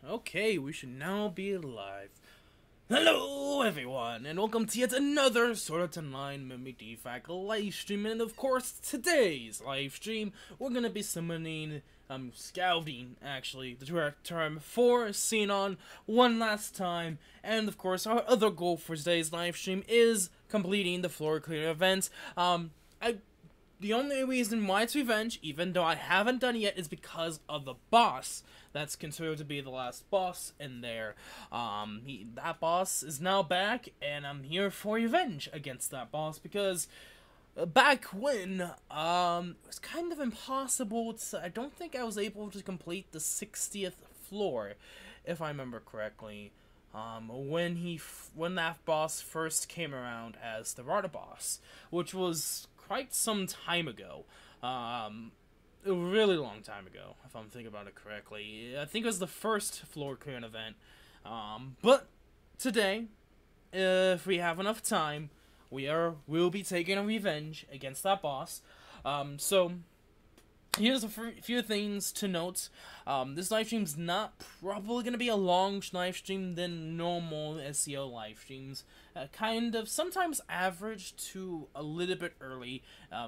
Okay, we should now be live. Hello everyone, and welcome to yet another Art Online Memory Defrag live stream. And of course, today's live stream, we're gonna be summoning, scouting, actually, the term for Sinon one last time. And of course, our other goal for today's live stream is completing the floor clear event. The only reason why it's revenge, even though I haven't done it yet, is because of the boss. That's considered to be the last boss in there. That boss is now back, and I'm here for revenge against that boss, because back when, it was kind of impossible to, I don't think I was able to complete the 60th floor, if I remember correctly. When that boss first came around as the Rada boss, which was quite some time ago. A really long time ago, if I'm thinking about it correctly. I think it was the first floor clearing event. But today, if we have enough time, we'll be taking a revenge against that boss. So here's a few things to note. This live stream's not probably going to be a long live stream than normal SEO live streams. Kind of sometimes average to a little bit early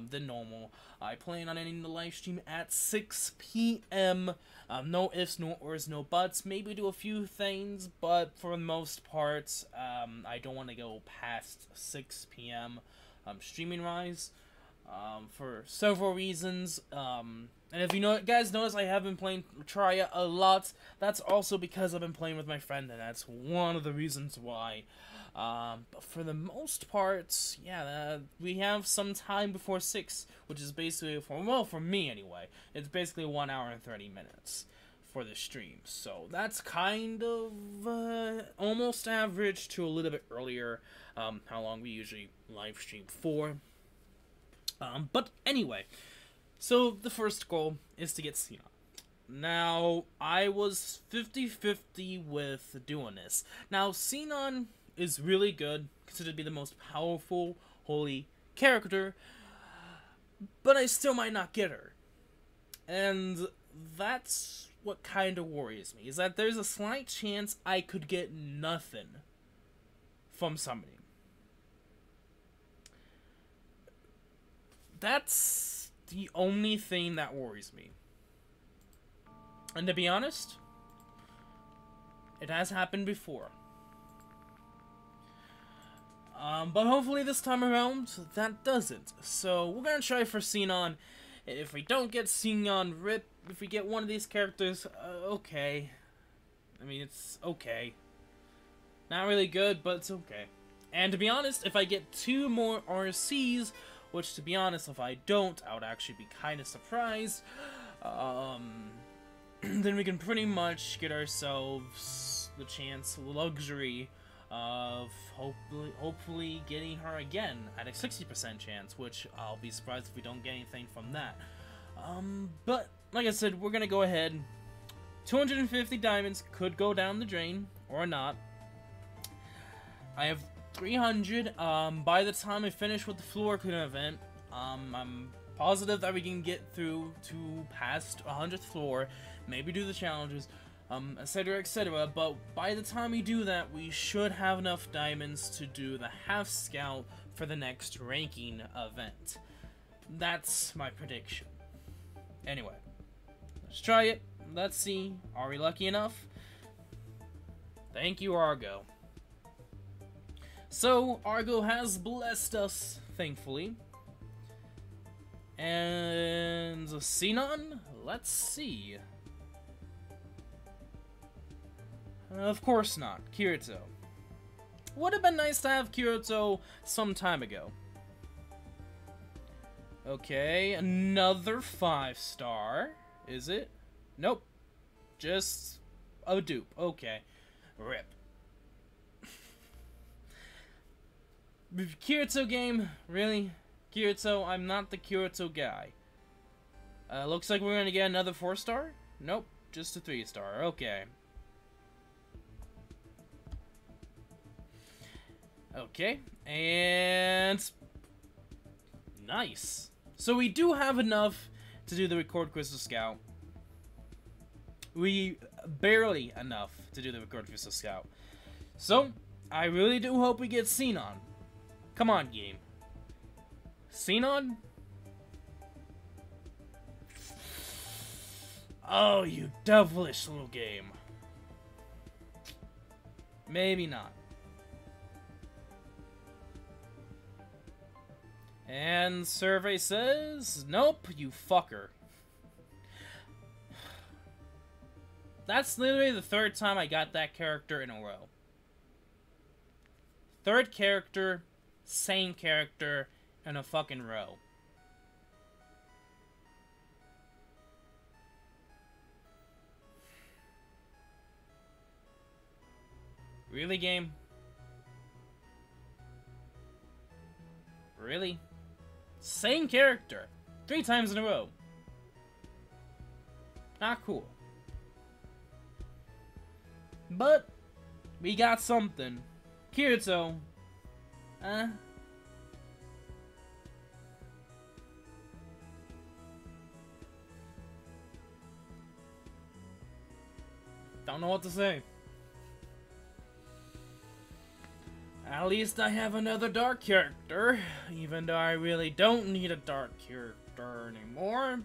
than normal. I plan on ending the live stream at 6 p.m. No ifs, no ors, no buts. Maybe do a few things, but for the most part, I don't want to go past 6 p.m. Streaming-wise. For several reasons, and if you guys notice, I have been playing Trya a lot. That's also because I've been playing with my friend, and that's one of the reasons why. But for the most part, yeah, we have some time before 6, which is basically, for me anyway, it's basically 1 hour and 30 minutes for the stream. So that's kind of almost average to a little bit earlier, how long we usually live stream for. But anyway, so the first goal is to get Sinon. Now, I was 50-50 with doing this. Now, Sinon is really good, considered to be the most powerful holy character, but I still might not get her. And that's what kind of worries me, is that there's a slight chance I could get nothing from summoning. That's the only thing that worries me. And to be honest, it has happened before. But hopefully this time around, that doesn't. So we're gonna try for Sinon. If we don't get Sinon, rip. If we get one of these characters, okay. I mean, it's okay. Not really good, but it's okay. And to be honest, if I get 2 more RCs, which, to be honest, if I don't, I would actually be kind of surprised. Then we can pretty much get ourselves the chance, the luxury of hopefully getting her again at a 60% chance, which I'll be surprised if we don't get anything from that. But, like I said, we're gonna go ahead. 250 diamonds could go down the drain, or not. I have 300, by the time I finish with the floor clearing event, I'm positive that we can get through to past 100th floor, maybe do the challenges, etc, etc, but by the time we do that, we should have enough diamonds to do the half scout for the next ranking event. That's my prediction. Anyway, let's try it, let's see, are we lucky enough? Thank you, Argo. So, Argo has blessed us, thankfully. And Sinon, let's see. Of course not, Kirito. Would have been nice to have Kirito some time ago. Okay, another 5-star. Is it? Nope. Just a dupe. Okay. Rip. Kirito game? Really? Kirito? I'm not the Kirito guy. Looks like we're gonna get another 4-star? Nope, just a 3-star. Okay. Okay, and nice. So we do have enough to do the Record Crystal Scout. barely enough to do the record for Scout. So, I really do hope we get Sinon. Come on, game. Sinon? Oh, you devilish little game. Maybe not. And survey says, nope, you fucker. That's literally the third time I got that character in a row. Third character, same character, in a fucking row. Really, game? Really? Same character. 3 times in a row. Not cool. But, we got something. Kirito. Don't know what to say. At least I have another dark character, even though I really don't need a dark character anymore.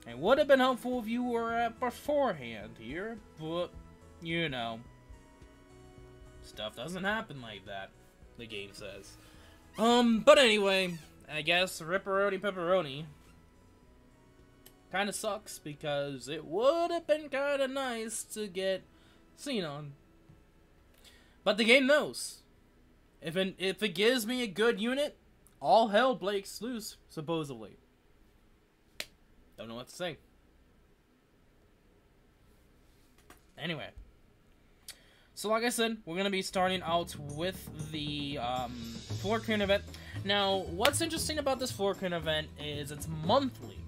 It would have been helpful if you were at beforehand here, but, you know. Stuff doesn't happen like that, the game says. But anyway, I guess Ripperoni Pepperoni kinda sucks, because it would have been kinda nice to get Sinon. But the game knows. If it gives me a good unit, all hell breaks loose, supposedly. Don't know what to say. Anyway. So like I said, we're going to be starting out with the floor clearing event. Now, what's interesting about this floor clearing event is it's monthly.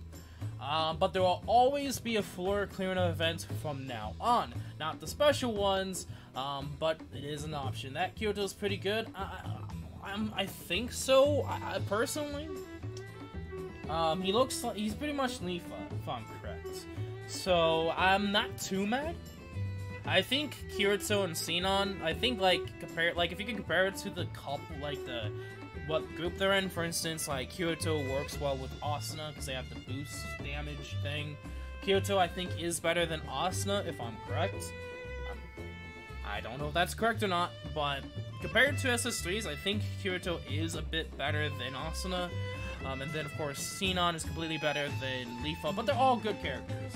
But there will always be a floor clearing event from now on. Not the special ones, but it is an option. That Kyoto's pretty good. I think so, personally. He looks like he's pretty much Leafa, if I'm correct. So, I'm not too mad. I think Kirito and Sinon, I think, like, if you can compare it to the couple, like, what group they're in, for instance, like, Kirito works well with Asuna, because they have the boost damage thing. Kirito, I think, is better than Asuna, if I'm correct. I don't know if that's correct or not, but compared to SS3s, I think Kirito is a bit better than Asuna. And then, of course, Sinon is completely better than Leafa, but they're all good characters.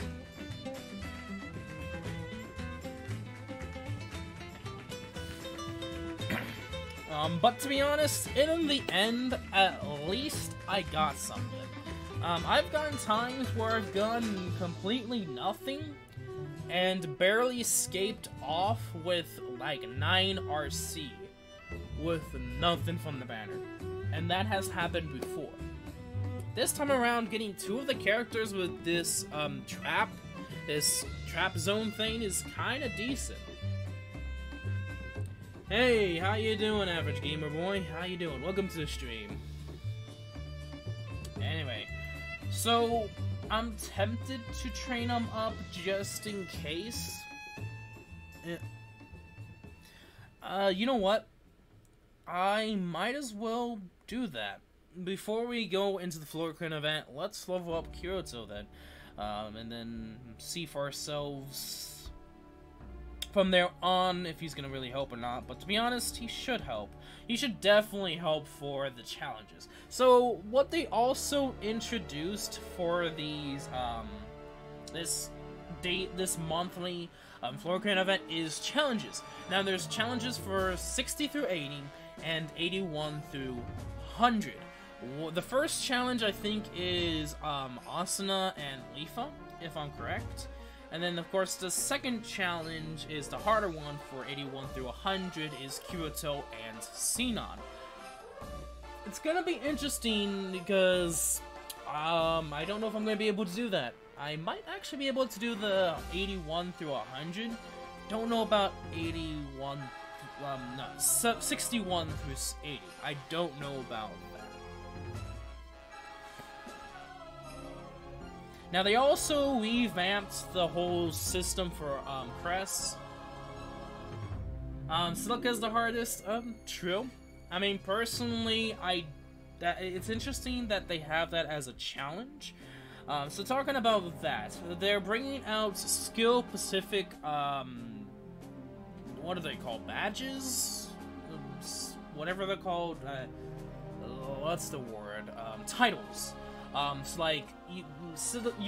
But to be honest, in the end, at least I got something. I've gotten times where I've gotten completely nothing, and barely escaped off with, like, 9 RC, with nothing from the banner. And that has happened before. This time around, getting 2 of the characters with this, this trap zone thing is kinda decent. Hey, how you doing, average gamer boy? How you doing? Welcome to the stream. Anyway, so I'm tempted to train them up just in case. You know what? I might as well do that. Before we go into the floor clean event, let's level up Kirito then. And then see for ourselves from there on if he's gonna really help or not. But to be honest, he should help. He should definitely help for the challenges. So what they also introduced for these this monthly floor clean event is challenges. Now there's challenges for 60 through 80 and 81 through 100. The first challenge I think is Asuna and Leafa, if I'm correct. And then, of course, the second challenge is the harder one for 81 through 100 is Kirito and Sinon. It's gonna be interesting because I don't know if I'm gonna be able to do that. I might actually be able to do the 81 through 100. Don't know about 81, no, 61 through 80. I don't know about that. Now, they also revamped the whole system for crests. Silica's the hardest. True. I mean, personally, it's interesting that they have that as a challenge. So talking about that, they're bringing out skill-specific, what are they called? Badges? Whatever they're called, what's the word? Titles. So like, you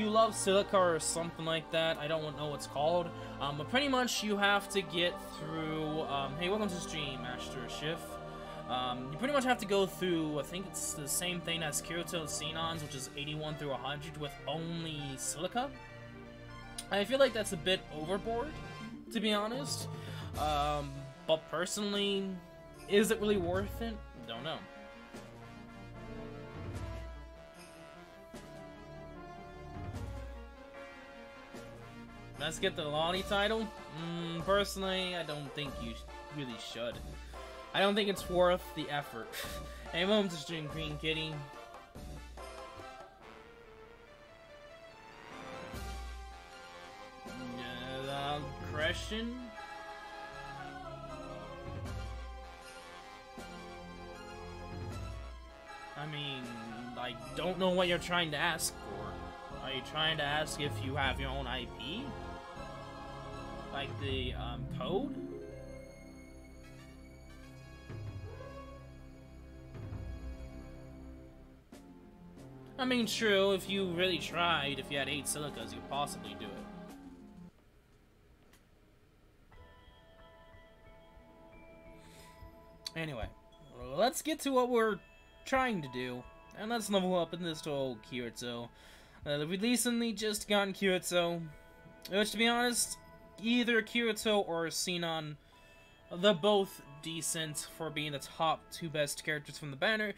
love Silica or something like that, I don't know what's called, but pretty much you have to get through, hey, welcome to the stream, Master Schiff. You pretty much have to go through, I think it's the same thing as Kyoto and Sinon's, which is 81 through 100 with only Silica. I feel like that's a bit overboard, to be honest. But personally, is it really worth it? Don't know. Let's get the Lonnie title? Personally, I don't think you really should. I don't think it's worth the effort. Hey, welcome to stream, Green Kitty. Question? I mean, I don't know what you're trying to ask for. Are you trying to ask if you have your own IP? Like the, code? I mean, true, if you really tried, if you had 8 Silicas, you could possibly do it. Anyway, let's get to what we're trying to do, and let's level up in this whole Kyoto. We recently just gotten Kyoto, which, to be honest, either Kyoto or Sinon, they're both decent for being the top 2 best characters from the banner.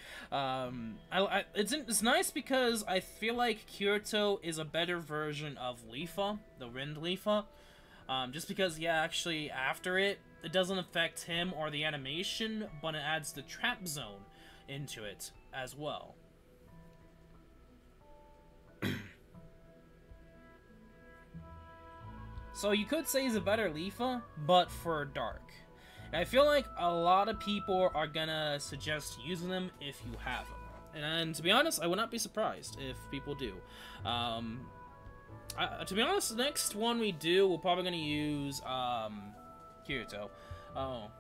It's nice because I feel like Kyoto is a better version of Lifa, the Freind Lifa. Just because, yeah, actually, after it doesn't affect him or the animation, but it adds the trap zone into it as well. So you could say he's a better Lifa, but for Dark. And I feel like a lot of people are gonna suggest using them if you have them. And to be honest, I would not be surprised if people do. To be honest, the next one we do, we're probably gonna use, Kyoto. Oh.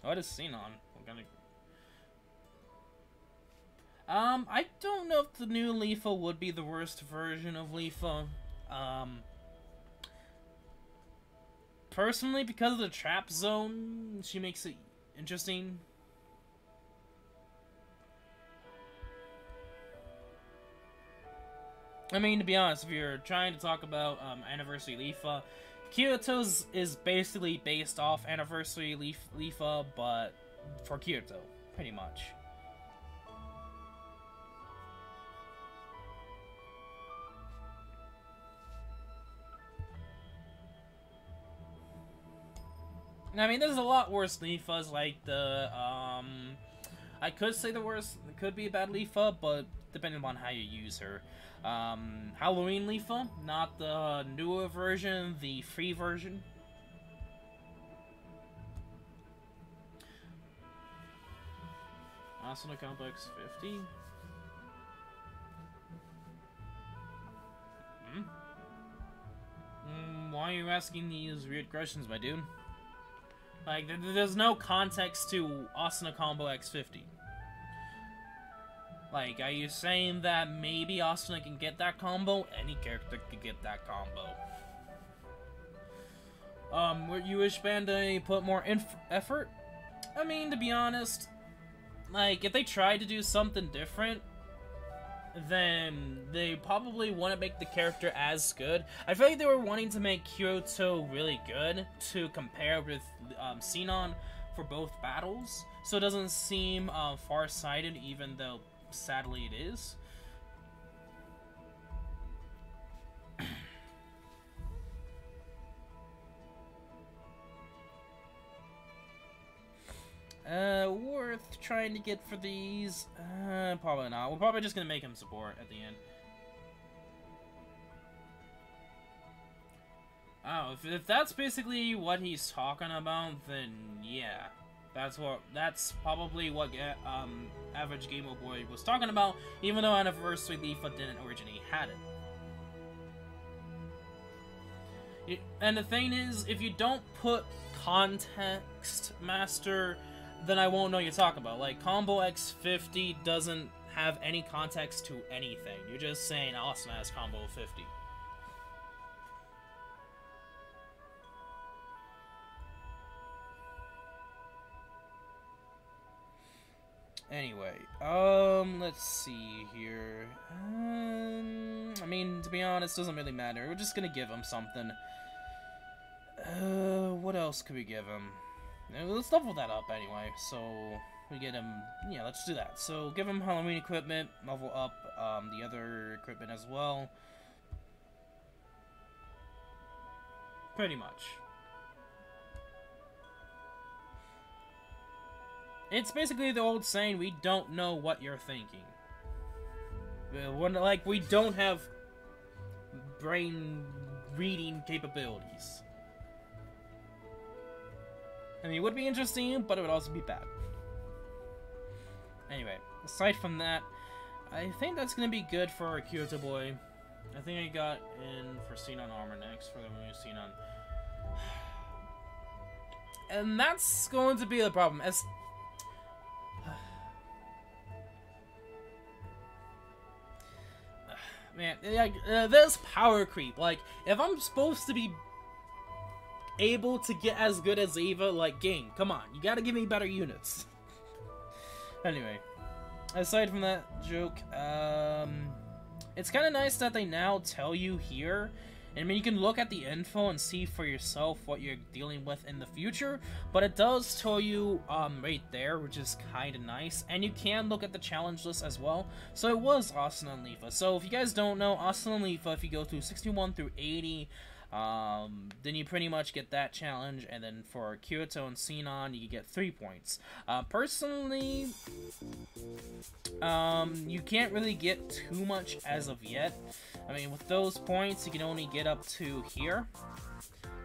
What is Sinon? We're gonna... I don't know if the new Lifa would be the worst version of Lifa. Personally, because of the trap zone, she makes it interesting. I mean, to be honest, if you're trying to talk about Anniversary Lifa, Kyoto's is basically based off Anniversary Lifa, but for Kyoto, pretty much. I mean, there's a lot worse Lifas, like the, I could say the worst, it could be a bad Lifa, but depending on how you use her. Halloween Lifa, not the newer version, the free version. Asuna Complex 50. Why are you asking these weird questions, my dude? Like, there's no context to Asuna Combo X50. Like, are you saying that maybe Asuna can get that combo? Any character could get that combo. Would you wish Bandai put more effort? I mean, to be honest, like, if they tried to do something different, then they probably wouldn't make the character as good. I feel like they were wanting to make Kyoto really good to compare with Sinon for both battles, so it doesn't seem far-sighted, even though sadly it is. Worth trying to get for these? Probably not. We're probably just gonna make him support at the end. Oh, if that's basically what he's talking about, then yeah. That's probably what Average Gamer Boy was talking about, even though Anniversary Leafa didn't originally had it. And the thing is, if you don't put Context Master, then I won't know what you're talking about. Like, Combo X50 doesn't have any context to anything. You're just saying Austin has Combo 50. Anyway, let's see here. I mean, to be honest, doesn't really matter. We're just gonna give him something. What else could we give him? Let's level that up anyway, so we get him, yeah, let's do that. So, give him Halloween equipment, level up, the other equipment as well. Pretty much. It's basically the old saying, we don't know what you're thinking. Like, we don't have brain reading capabilities. I mean, it would be interesting, but it would also be bad. Anyway, aside from that, I think that's gonna be good for our Kyoto boy. I think I got in for Sinon armor next, for the new Sinon. And that's going to be the problem. Man, like, there's power creep. Like, if I'm supposed to be able to get as good as Eva, like, game, come on, you gotta give me better units. Anyway, aside from that joke, it's kind of nice that they now tell you here. I mean, you can look at the info and see for yourself what you're dealing with in the future, but it does tell you right there, which is kind of nice. And you can look at the challenge list as well. So it was Austin and Leafa. So if you guys don't know, Austin and Leafa, if you go through 61 through 80, then you pretty much get that challenge, and then for Kyoto and Sinon, you get 3 points. Personally, you can't really get too much as of yet. I mean, with those points, you can only get up to here.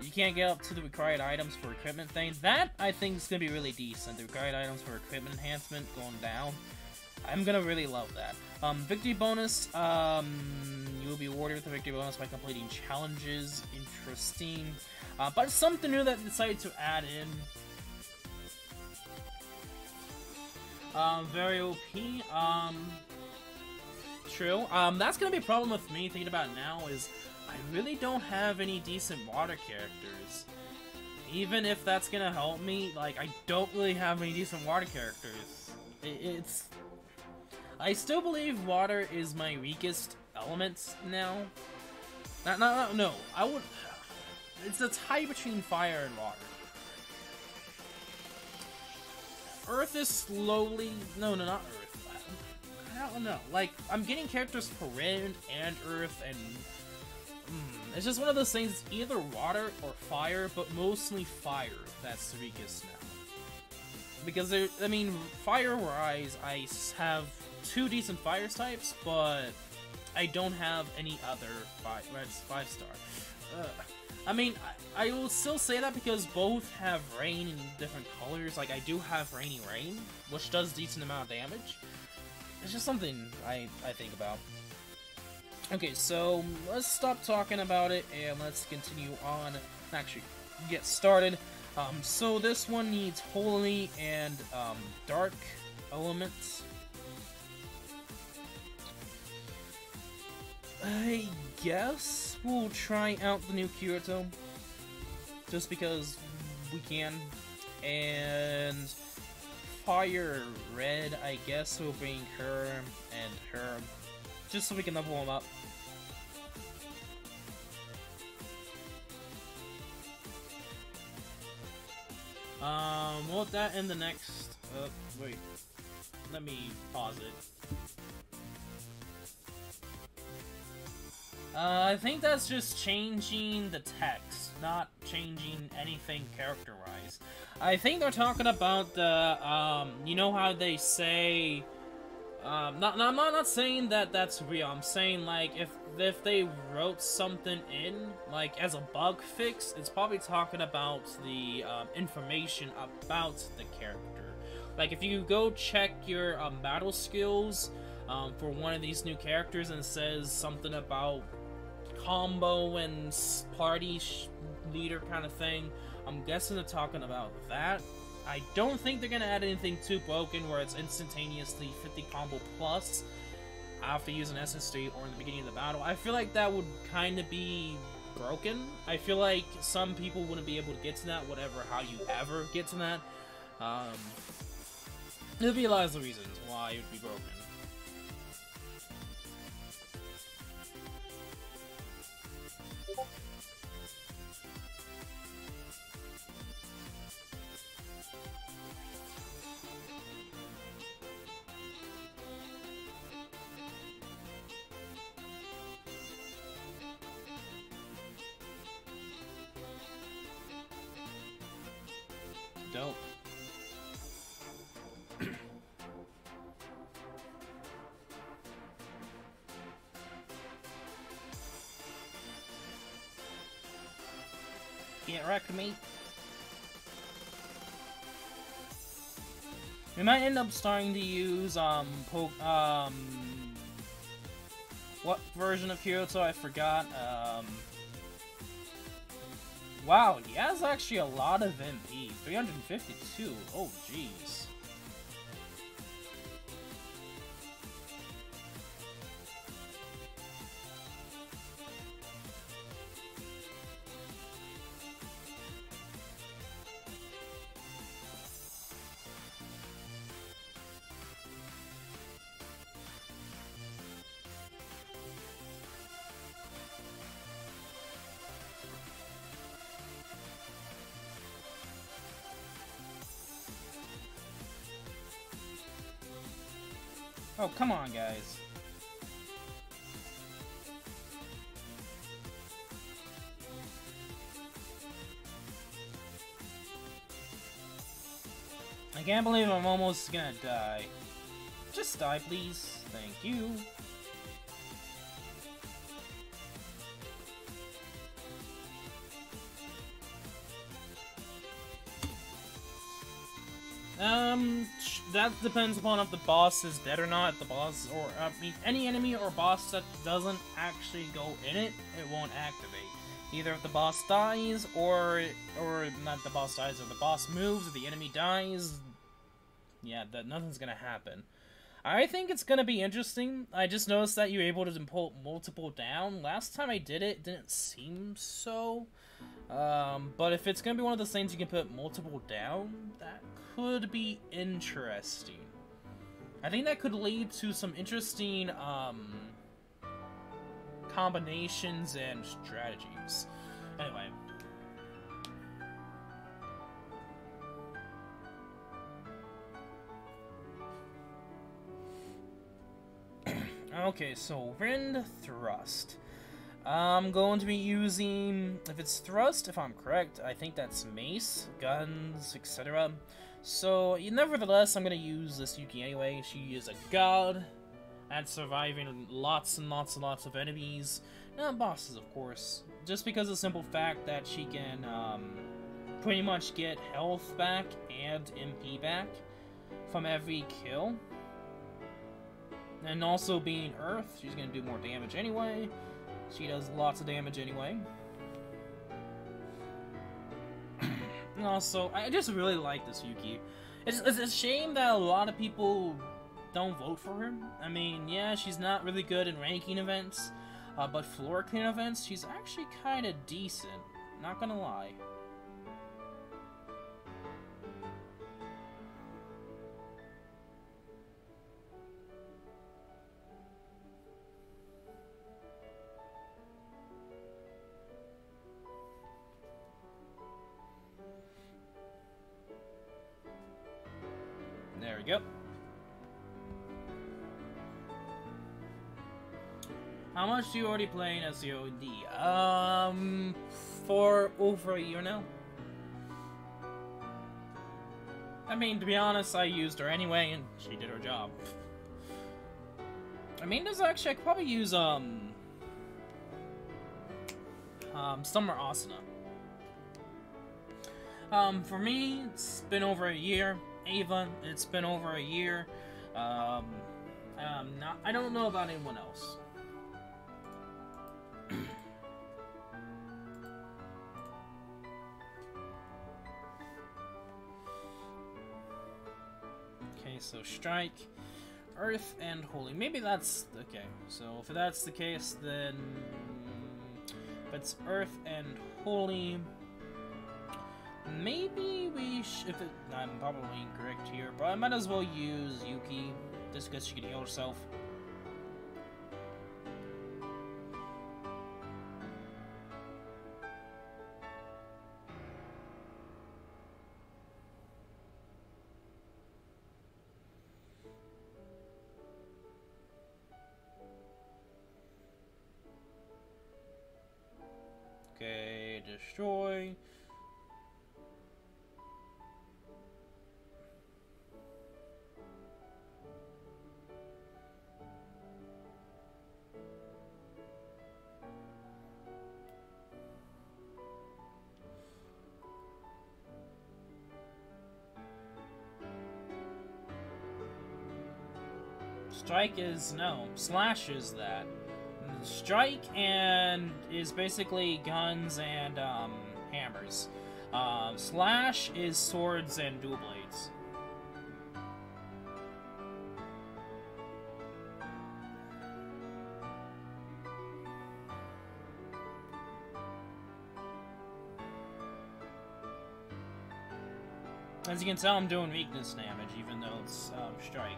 You can't get up to the required items for equipment thing. That, I think, is going to be really decent. The required items for equipment enhancement going down. I'm going to really love that. Victory bonus, you will be awarded with a victory bonus by completing challenges. Interesting. But it's something new that they decided to add in. Very OP. True. That's gonna be a problem with me thinking about it now, is I really don't have any decent water characters. Even if that's gonna help me, like, I don't really have any decent water characters. I still believe water is my weakest element now. No, I would... It's a tie between fire and water. Earth is slowly... No, not Earth. I don't know. Like, I'm getting characters for Freind and Earth, and... it's just one of those things, it's either water or fire, but mostly fire that's the weakest now. Because, I mean, fire-wise, I have 2 decent fire types, but I don't have any other 5-star. I mean, I will still say that because both have rain in different colors. Like, I do have Rainy Rain, which does decent amount of damage. It's just something I think about. Okay, so let's stop talking about it and let's continue on. Actually, get started. So this one needs Holy and Dark elements. I guess we'll try out the new Kyoto, just because we can. And Fire Red, I guess we'll bring her and her, just so we can level them up. We'll have that in the next, wait, let me pause it. I think that's just changing the text, not changing anything character-wise. I think they're talking about the, you know how they say, I'm not saying that that's real. I'm saying, like, if they wrote something in, like, as a bug fix, it's probably talking about the, information about the character. Like, if you go check your, battle skills, for one of these new characters and it says something about combo and party leader kind of thing, I'm guessing they're talking about that. I don't think they're gonna add anything too broken where it's instantaneously 50 combo plus after using SSD or in the beginning of the battle. I feel like that would kind of be broken. I feel like some people wouldn't be able to get to that, how you ever get to that. There'll be a lot of the reasons why it would be broken. Dope. Get wrecked, mate. We might end up starting to use, what version of Kyoto? I forgot, wow, he has actually a lot of MP. 352. Oh, jeez. Oh, come on, guys. I can't believe I'm almost gonna die. Just die, please. Thank you. That depends upon if the boss is dead or not. If the boss, or I mean, any enemy or boss that doesn't actually go in it, it won't activate. Either if the boss dies, or not the boss dies, or the boss moves, or the enemy dies. Yeah, nothing's gonna happen. I think it's gonna be interesting. I just noticed that you're able to pull multiple down. Last time I did it, didn't seem so. But if it's gonna be one of those things you can put multiple down, that could be interesting. I think that could lead to some interesting, combinations and strategies. Anyway. Okay, so Freind Thrust. I'm going to be using, if it's Thrust, if I'm correct, I think that's Mace, Guns, etc. So, nevertheless, I'm going to use this Yuki anyway. She is a god at surviving lots and lots and lots of enemies. Not bosses, of course. Just because of the simple fact that she can pretty much get health back and MP back from every kill. And also being Earth, she's going to do more damage anyway. She does lots of damage anyway. And also, I just really like this Yuki. It's a shame that a lot of people don't vote for her. I mean, yeah, she's not really good in ranking events, but floor clean events, she's actually kind of decent. Not gonna lie. There we go. How much do you already play in SAO MD? For over a year now. I mean, to be honest, I used her anyway, and she did her job. I mean, there's actually, I could probably use, Summer Asuna. For me, it's been over a year. Ava, it's been over a year. I don't know about anyone else. Okay, so Strike, Earth, and Holy. Maybe that's... okay, so if that's the case, then... if it's Earth and Holy... maybe we should... I'm probably incorrect here, but I might as well use Yuki, just because she can heal herself. Okay, destroy. Strike is, no, Slash is that. Strike and is basically guns and hammers. Slash is swords and dual blades. As you can tell, I'm doing weakness damage, even though it's strike.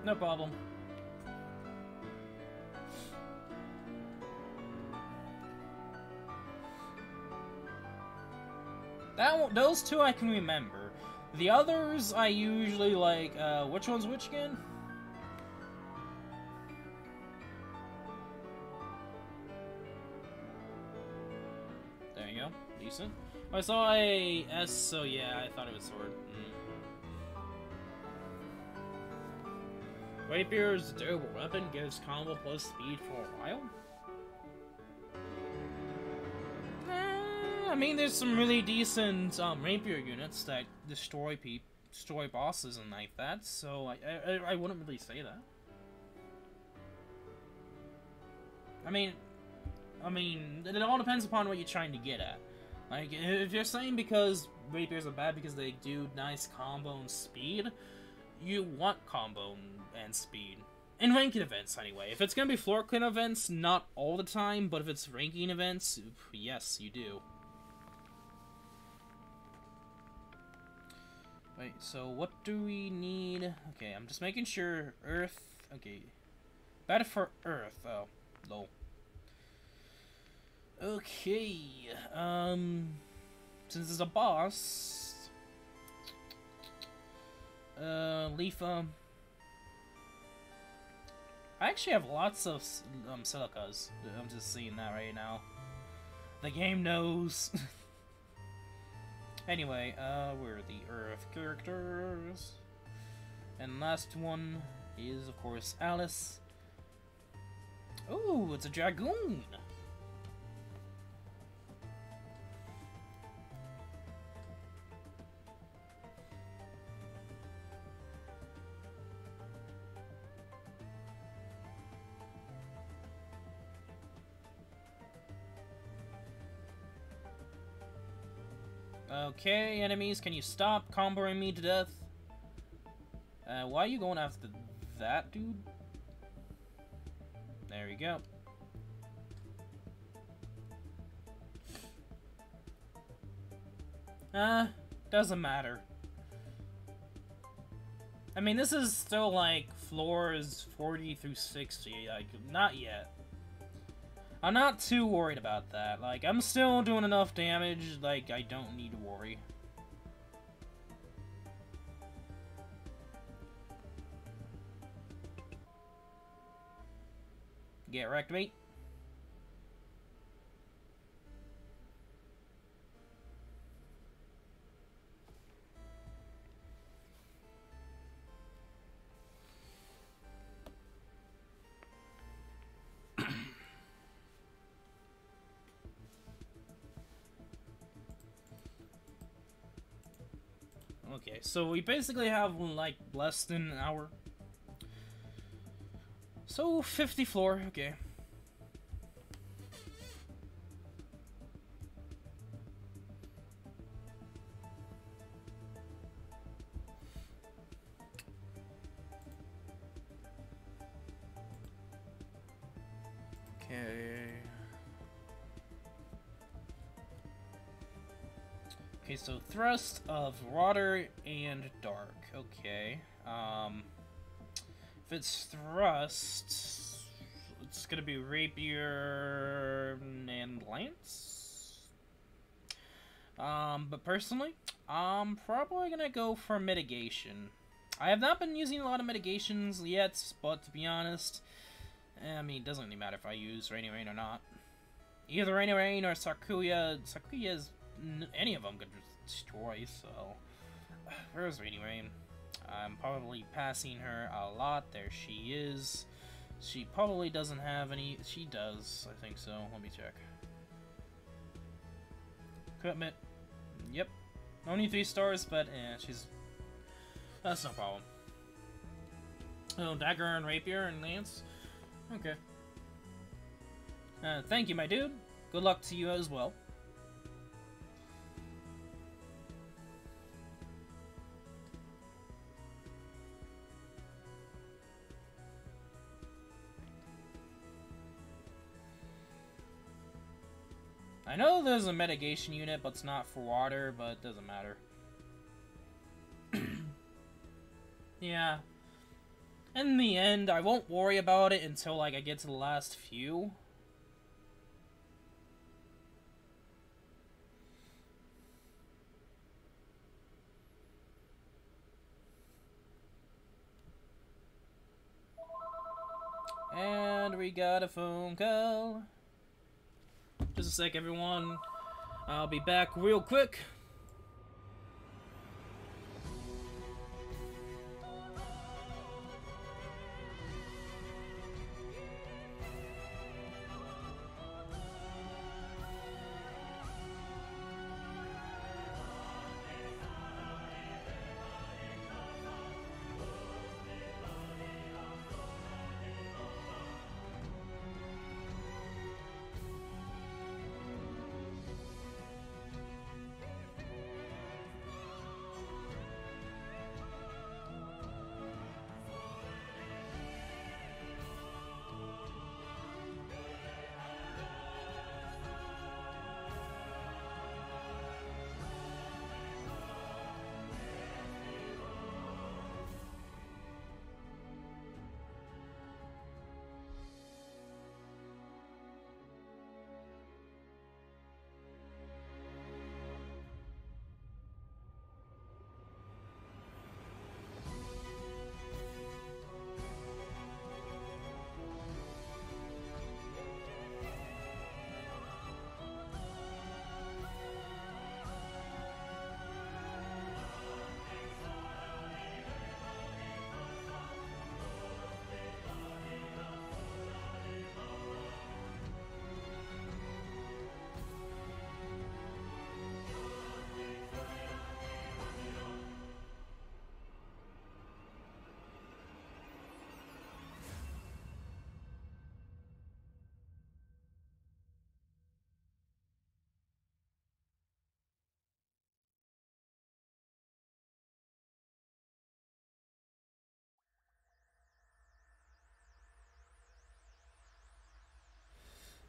No problem. Those two I can remember. The others I usually like, which one's which again? There you go. Decent. I saw a S, so yeah, I thought it was sword. Rapier's durable weapon gives combo plus speed for a while? I mean, there's some really decent rapier units that destroy bosses and like that, so I wouldn't really say that. I mean, it all depends upon what you're trying to get at. Like, if you're saying because rapiers are bad because they do nice combo and speed, you want combo and speed. In ranking events, anyway. If it's gonna be floor clean events, not all the time, but if it's ranking events, yes, you do. Wait, so what do we need? Okay, I'm just making sure Earth... okay. Better for Earth. Oh, low. Okay, since it's a boss... Leafa... I actually have lots of silicas. I'm just seeing that right now. The game knows. Anyway, where are the Earth characters? And last one is, of course, Alice. Ooh, it's a dragoon! Okay, enemies, can you stop comboing me to death? Why are you going after that dude? There you go. Doesn't matter. I mean, this is still like floors 40 through 60, like, not yet. I'm not too worried about that. Like, I'm still doing enough damage, like, I don't need to worry. Get wrecked, mate. Okay, so we basically have, like, less than an hour. So, 50 floor, okay. Okay, so thrust of water and dark. Okay. If it's thrust, it's gonna be rapier and lance. But personally, I'm probably gonna go for mitigation. I have not been using a lot of mitigations yet, but to be honest, I mean, it doesn't really matter if I use Rainy Rain or not. Either Rainy Rain or Sakuya. Sakuya's any of them could destroy, so where's Rainy Rain? I'm probably passing her a lot. There she is. She probably doesn't have any. She does, I think so. Let me check. Equipment. Yep. Only 3 stars, but she's. That's no problem. Oh, dagger and rapier and lance. Okay. Thank you, my dude. Good luck to you as well. I know there's a mitigation unit, but it's not for water, but it doesn't matter. Yeah. In the end, I won't worry about it until, like, I get to the last few. And we got a phone call. Just a sec, everyone. I'll be back real quick.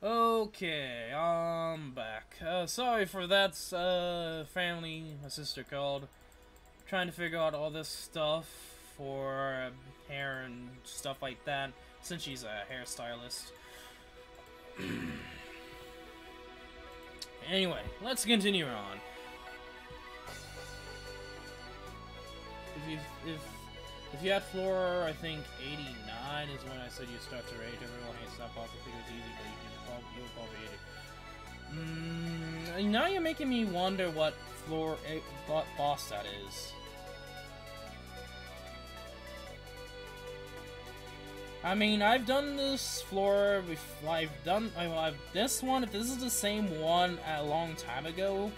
Okay, I'm back. Sorry for that, family. My sister called. Trying to figure out all this stuff for hair and stuff like that, since she's a hairstylist. Anyway, let's continue on. If If you had floor, I think 89 is when I said you start to rage. Everyone hates that boss. I think it was easy, but you'll probably 80. Now you're making me wonder what what boss that is. I mean, I've done this floor before. This one. If this is the same one a long time ago,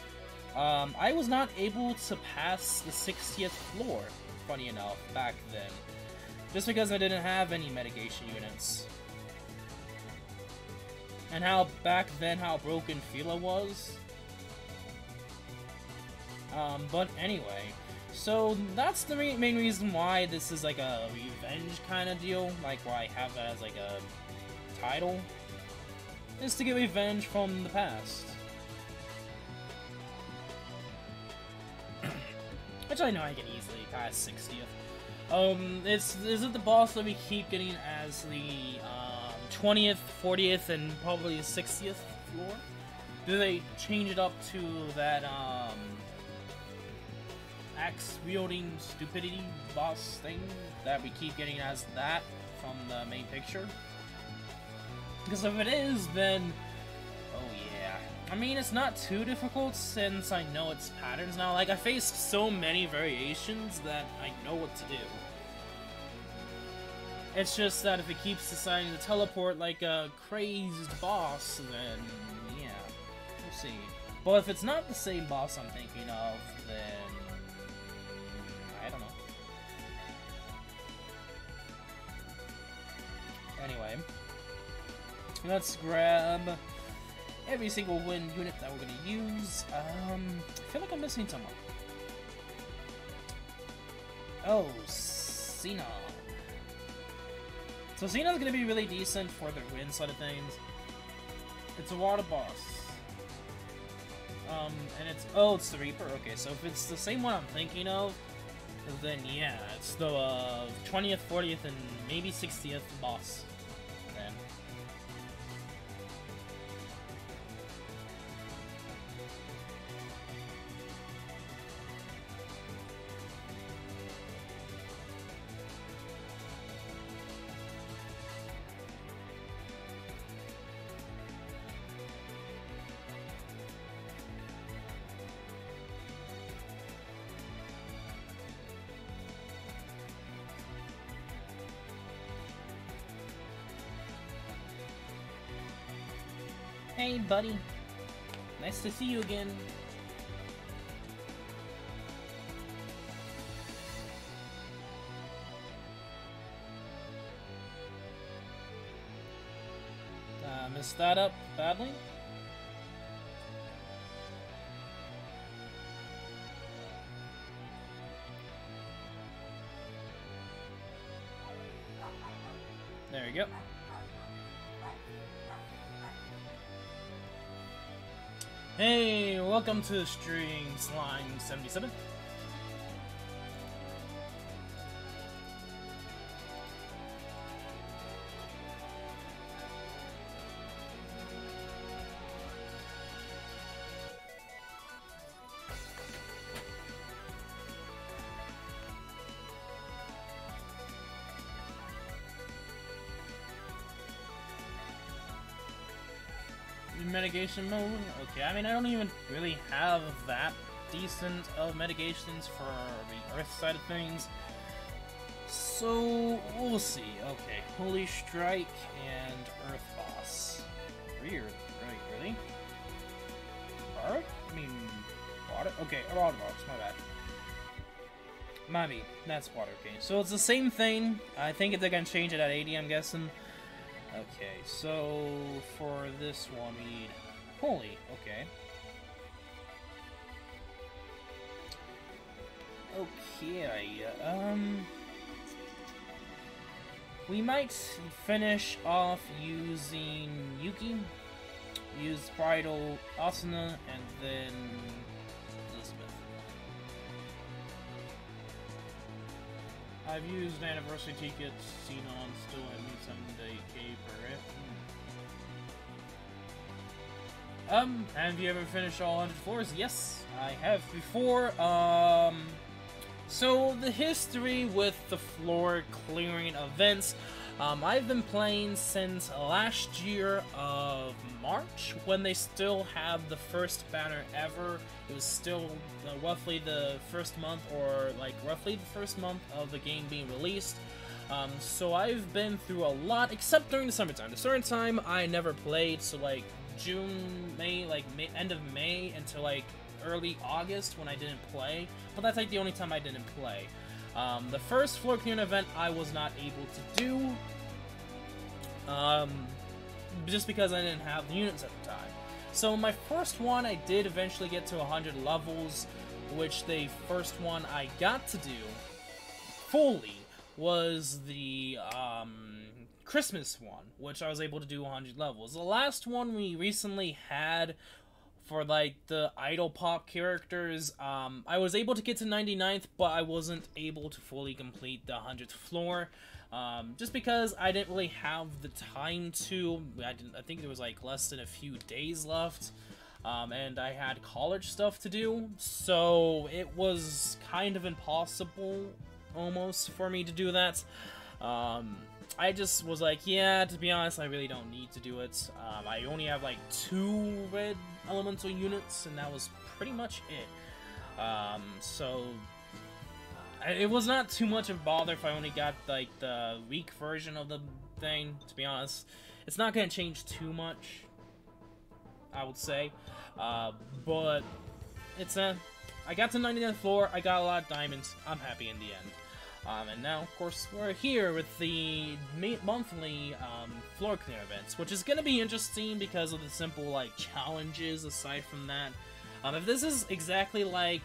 I was not able to pass the 60th floor. Funny enough, back then, just because I didn't have any mitigation units, and how back then how broken Fila was. But anyway. So that's the main reason why this is like a revenge kind of deal, like why I have that as like a title, is to get revenge from the past. Which I know I can easily pass 60th. Is it the boss that we keep getting as the 20th, 40th, and probably the 60th floor? Do they change it up to that axe-wielding stupidity boss thing that we keep getting as that from the main picture? Because if it is, then oh yeah. I mean, it's not too difficult since I know its patterns now. Like, I faced so many variations that I know what to do. It's just that if it keeps deciding to teleport like a crazed boss, then yeah, we'll see. But if it's not the same boss I'm thinking of, then I don't know. Anyway, let's grab every single wind unit that we're gonna use. I feel like I'm missing someone. Oh, Sinon. So Sinon's gonna be really decent for the wind side of things. It's a water boss. And it's the Reaper. Okay, so if it's the same one I'm thinking of, then yeah, it's the 20th, 40th, and maybe 60th boss. Then. Hey, buddy. Nice to see you again. Messed that up badly. There you go. Hey, welcome to the stream, Slime77. Mitigation mode? Okay, I mean, I don't even really have that decent of mitigations for the Earth side of things. So, we'll see. Okay, Holy Strike and Earth Boss. Weird, right, really? Earth? I mean, water? Okay, water boss, my bad. Maybe, that's water, okay. So it's the same thing. I think they're gonna change it at 80, I'm guessing. Okay, so for this one we need holy, okay. Okay, we might finish off using Yuki, use Bridal Asuna, and then Elizabeth. I've used anniversary tickets, Sinon, still at me someday, K for it. Have you ever finished all 100 floors? Yes, I have before. So, the history with the floor clearing events, I've been playing since last year of March, when they still have the first banner ever. It was still roughly the first month, or like roughly the first month of the game being released. So I've been through a lot, except during the summertime. The summertime I never played, so like June, May, end of May until like early August when I didn't play, but that's like the only time I didn't play. The first floor clearing event I was not able to do, just because I didn't have the units at the time. So my first one I did eventually get to 100 levels, which the first one I got to do fully was the Christmas one, which I was able to do 100 levels. The last one we recently had for like the idol pop characters, I was able to get to 99th, but I wasn't able to fully complete the 100th floor, just because I didn't really have the time to. I think there was like less than a few days left, and I had college stuff to do, so it was kind of impossible almost for me to do that. I just was like, yeah, to be honest, I really don't need to do it. I only have like 2 red elemental units, and that was pretty much it. So it was not too much of a bother if I only got like the weak version of the thing, to be honest. It's not going to change too much, I would say. But it's I got to 99th floor, I got a lot of diamonds, I'm happy in the end. And now, of course, we're here with the monthly floor clear events, which is going to be interesting because of the simple, like, challenges aside from that. If this is exactly like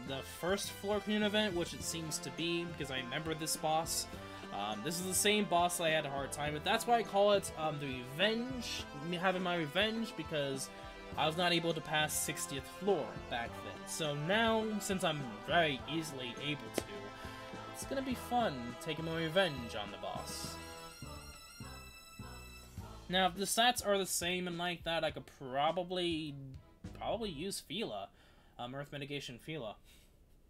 the first floor clear event, which it seems to be, because I remember this boss, this is the same boss I had a hard time with. That's why I call it the revenge, having my revenge, because I was not able to pass 60th floor back then. So now, since I'm very easily able to, it's gonna be fun taking my revenge on the boss. Now, if the stats are the same and like that, I could probably use Fila, Earth Mitigation Fila,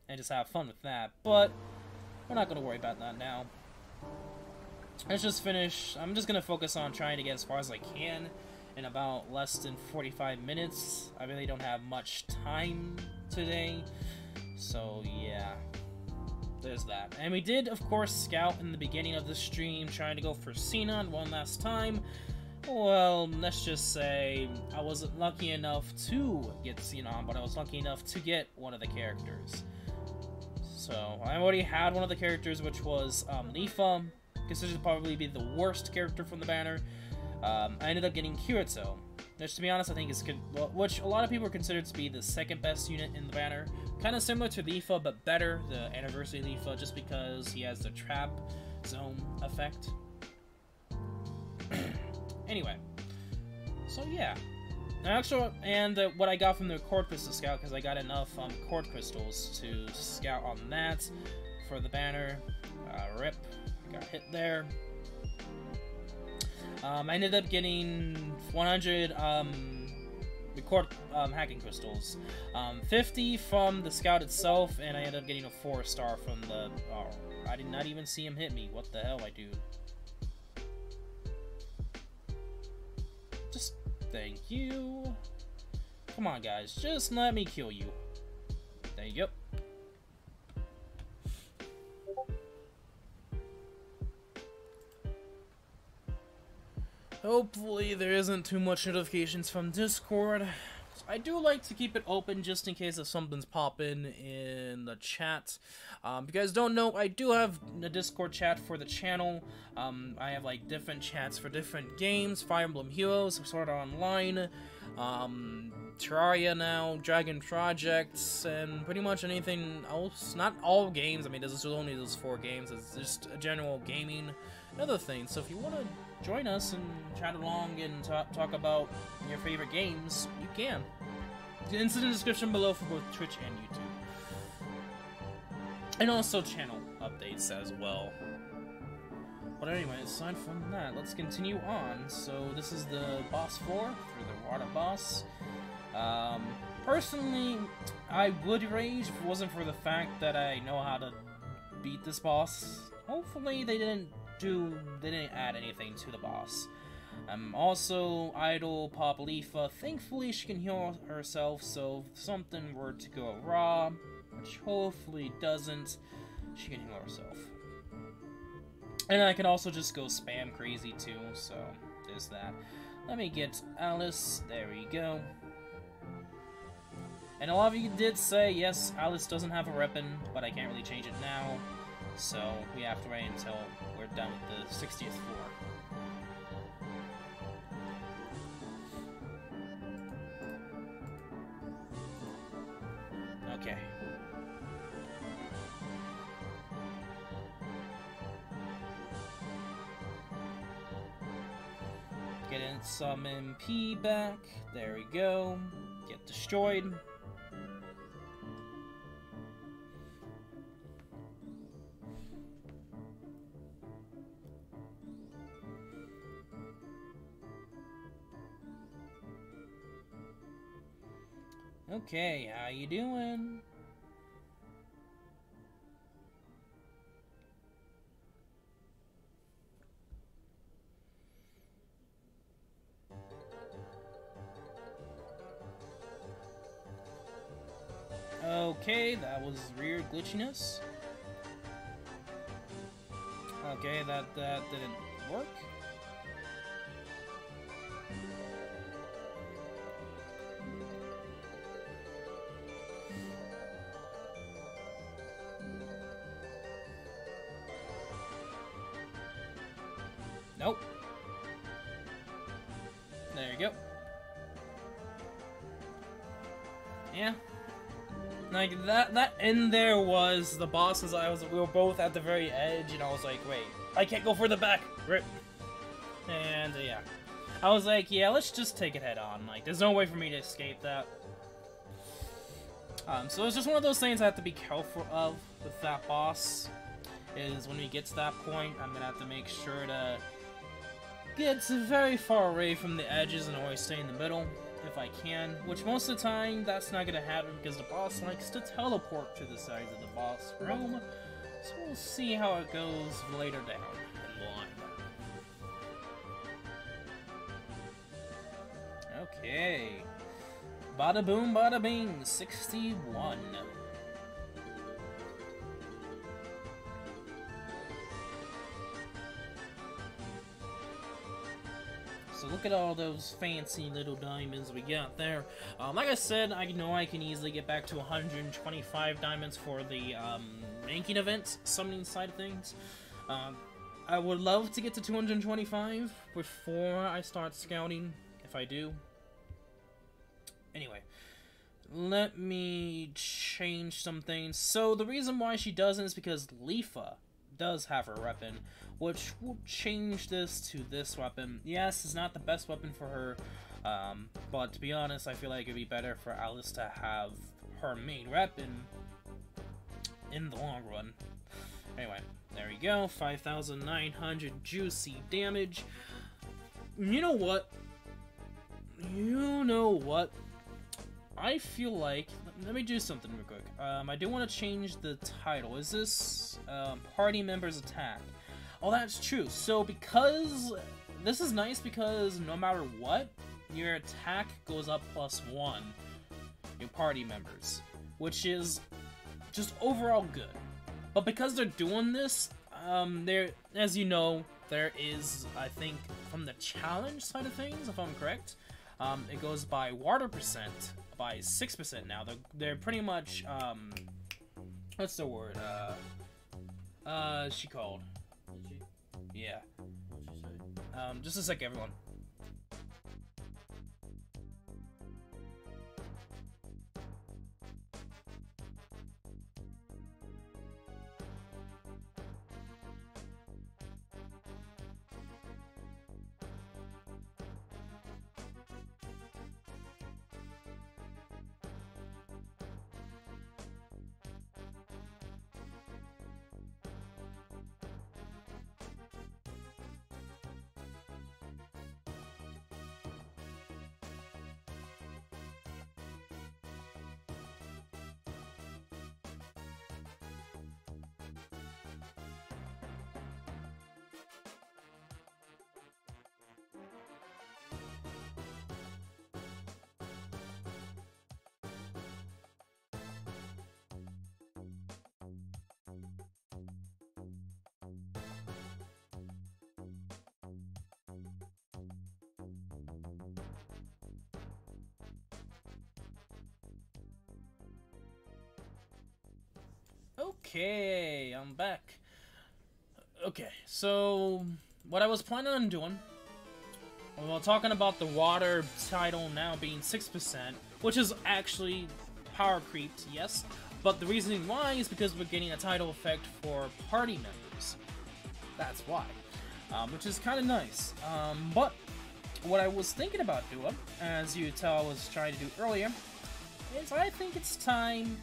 and just have fun with that. But we're not gonna worry about that now. Let's just finish. I'm just gonna focus on trying to get as far as I can in about less than 45 minutes. I really don't have much time today, so yeah. There's that. And we did, of course, scout in the beginning of the stream, trying to go for Sinon one last time. Well, let's just say I wasn't lucky enough to get Sinon, but I was lucky enough to get one of the characters. So, I already had one of the characters, which was Lifa, considered to probably be the worst character from the banner. I ended up getting Kirito, which, to be honest, I think is good, which a lot of people consider to be the second best unit in the banner. Kind of similar to Lifa, but better, the Anniversary Lifa, just because he has the trap zone effect. Anyway, so yeah. Actually, and what I got from the Cord Crystal Scout, because I got enough Cord Crystals to scout on that for the banner. Rip, got hit there. I ended up getting 100 Cord hacking crystals, 50 from the scout itself, and I ended up getting a 4-star from the. Oh, I did not even see him hit me. What the hell, I do? Just thank you. Come on, guys, just let me kill you. There you go. Hopefully there isn't too much notifications from Discord. I do like to keep it open just in case if something's popping in the chat. If you guys don't know, I do have a Discord chat for the channel. I have like different chats for different games, Fire Emblem Heroes, Art Online, Terraria now, Dragon Projects, and pretty much anything else. Not all games, I mean, there's only those 4 games, it's just a general gaming and other things. So if you want to join us and chat along and talk about your favorite games, you can. It's in the description below for both Twitch and YouTube. And also channel updates as well. But anyway, aside from that, let's continue on. So this is the boss 4 for the water boss. Personally, I would rage if it wasn't for the fact that I know how to beat this boss. Hopefully they didn't add anything to the boss. Also, Idol Pop Leafa, thankfully she can heal herself, so if something were to go wrong, which hopefully doesn't, she can heal herself. And I can also just go spam crazy too, so there's that. Let me get Alice, there we go. And a lot of you did say, yes, Alice doesn't have a weapon, but I can't really change it now, so we have to wait until we're done with the 60th floor. Okay. Getting some MP back. There we go. Get destroyed. Okay, how you doing? Okay, that was weird glitchiness. Okay, that didn't work. Nope. There you go. Yeah. Like, that in there was the bosses. We were both at the very edge, and I was like, wait, I can't go further back. Rip. And, yeah. I was like, yeah, let's just take it head on. Like, there's no way for me to escape that. So it's just one of those things I have to be careful of with that boss. Is when we get to that point, I'm gonna have to make sure to get very far away from the edges and always stay in the middle if I can, which most of the time that's not gonna happen because the boss likes to teleport to the sides of the boss room, so we'll see how it goes later down in the line. Okay, bada boom bada bing, 61. So look at all those fancy little diamonds we got there. Like I said, I know I can easily get back to 125 diamonds for the ranking event, summoning side of things. I would love to get to 225 before I start scouting, if I do. Anyway, let me change some things. So the reason why she doesn't is because Leafa does have her weapon, which will change this to this weapon. Yes, it's not the best weapon for her, but to be honest, I feel like it'd be better for Alice to have her main weapon in the long run. Anyway, there we go, 5,900 juicy damage. You know what? I feel like, let me do something real quick. I do want to change the title. Is this party members attack? Oh, that's true. So because this is nice because no matter what, your attack goes up +1. Your party members, which is just overall good. But because they're doing this, as you know, there is, I think, from the challenge side of things, if I'm correct, it goes by water percent by 6% now. They're pretty much what's the word? She called. Yeah. Just a sec, everyone. Okay, I'm back. Okay, so what I was planning on doing, well, talking about the water title now being 6%, which is actually power creeped, yes, but the reasoning why is because we're getting a title effect for party members. That's why, which is kind of nice. But what I was thinking about doing, as you tell I was trying to do earlier, is I think it's time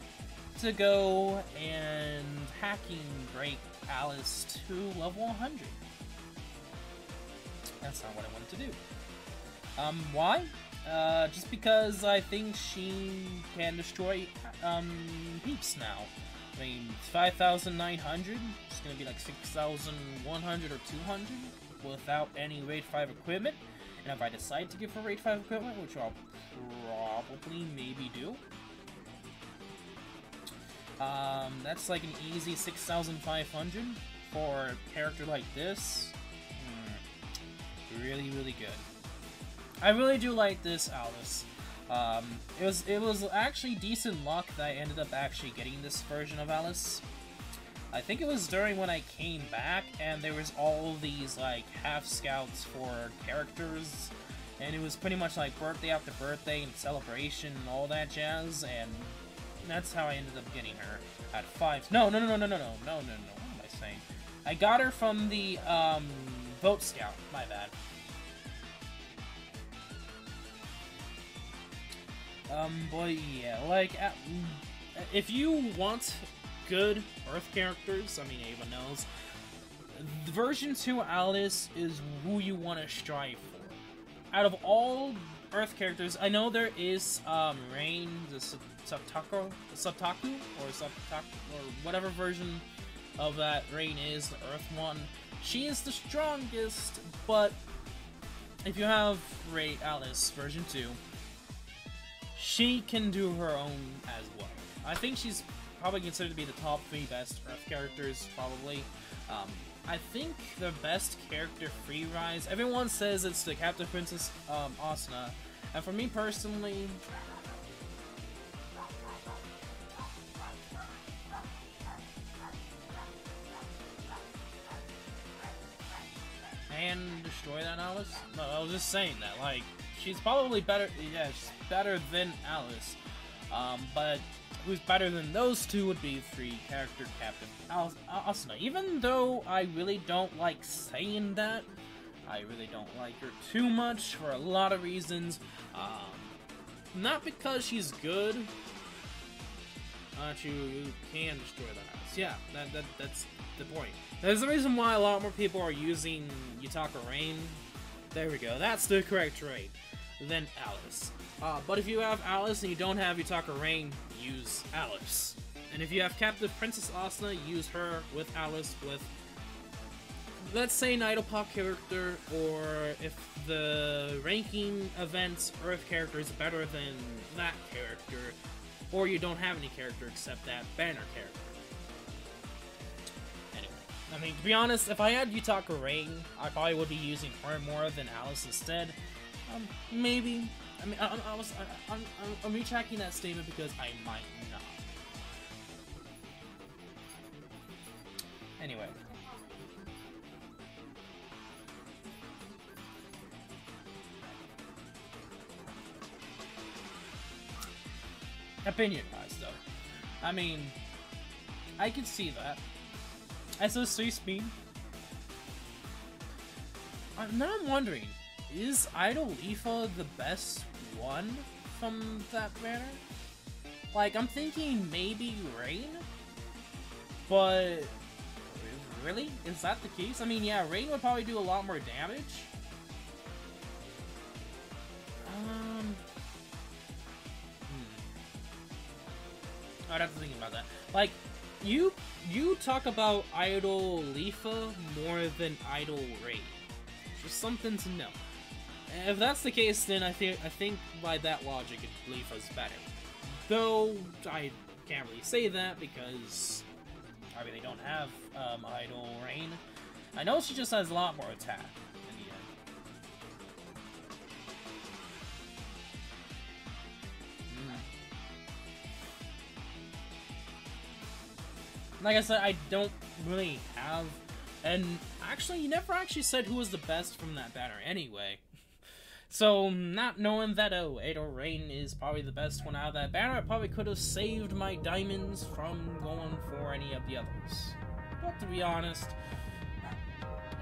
to go and hacking break Alice to level 100. That's not what I wanted to do. Why? Just because I think she can destroy peeps now. I mean, 5,900, it's gonna be like 6,100 or 200 without any Raid 5 equipment. And if I decide to give her Raid 5 equipment, which I'll probably maybe do, that's like an easy 6,500 for a character like this. Really, really good. I really do like this Alice. It was actually decent luck that I ended up actually getting this version of Alice. I think it was during when I came back and there was all these like half scouts for characters, and it was pretty much like birthday after birthday and celebration and all that jazz, and that's how I ended up getting her at 5. No. What am I saying? I got her from the Vote Scout. My bad. But yeah, like, if you want good Earth characters, I mean, Ava knows, the version 2 Alice is who you want to strive for. Out of all Earth characters, I know there is, Freind, the Subtaku, or whatever version of that Freind is, the Earth one. She is the strongest, but if you have Alice version 2, she can do her own as well. I think she's probably considered to be the top 3 best Earth characters, probably. I think the best character free rise, everyone says it's the Captive Princess Asuna, and for me personally, and destroy that Alice? No, I was just saying that, like, she's probably better, yeah, she's better than Alice, but who's better than those two would be 3 character Captain Asuna. Even though I really don't like saying that, I really don't like her too much for a lot of reasons, not because she's good, you can destroy the house. Yeah, that's the point. There's the reason why a lot more people are using Yutaka Rain. There we go, that's the correct raid. Than Alice. But if you have Alice and you don't have Yutaka Rain, use Alice. And if you have Captive Princess Asuna, use her with Alice with, let's say, an idle pop character, or if the ranking events Earth character is better than that character, or you don't have any character except that banner character. Anyway, I mean, to be honest, if I had Yutaka Rain, I probably would be using her more than Alice instead. Maybe. I mean, I'm retracting that statement because I might not. Anyway. Opinion-wise, though. I mean, I could see that. SO3 speed. Now I'm wondering, is Idol Leafa the best one from that banner? Like, I'm thinking maybe Rain? But, really? Is that the case? I mean, yeah, Rain would probably do a lot more damage. I'd have to think about that. Like, you talk about Idol Leafa more than Idol Rain. Just something to know. If that's the case, then I think by that logic, Leafa's better. Though I can't really say that because I really don't have Idol Rain. I know she just has a lot more attack in the end. like I said, I don't really have, and actually, you never actually said who was the best from that banner anyway. So, not knowing that Ada Rain is probably the best one out of that banner, I probably could have saved my diamonds from going for any of the others. But to be honest,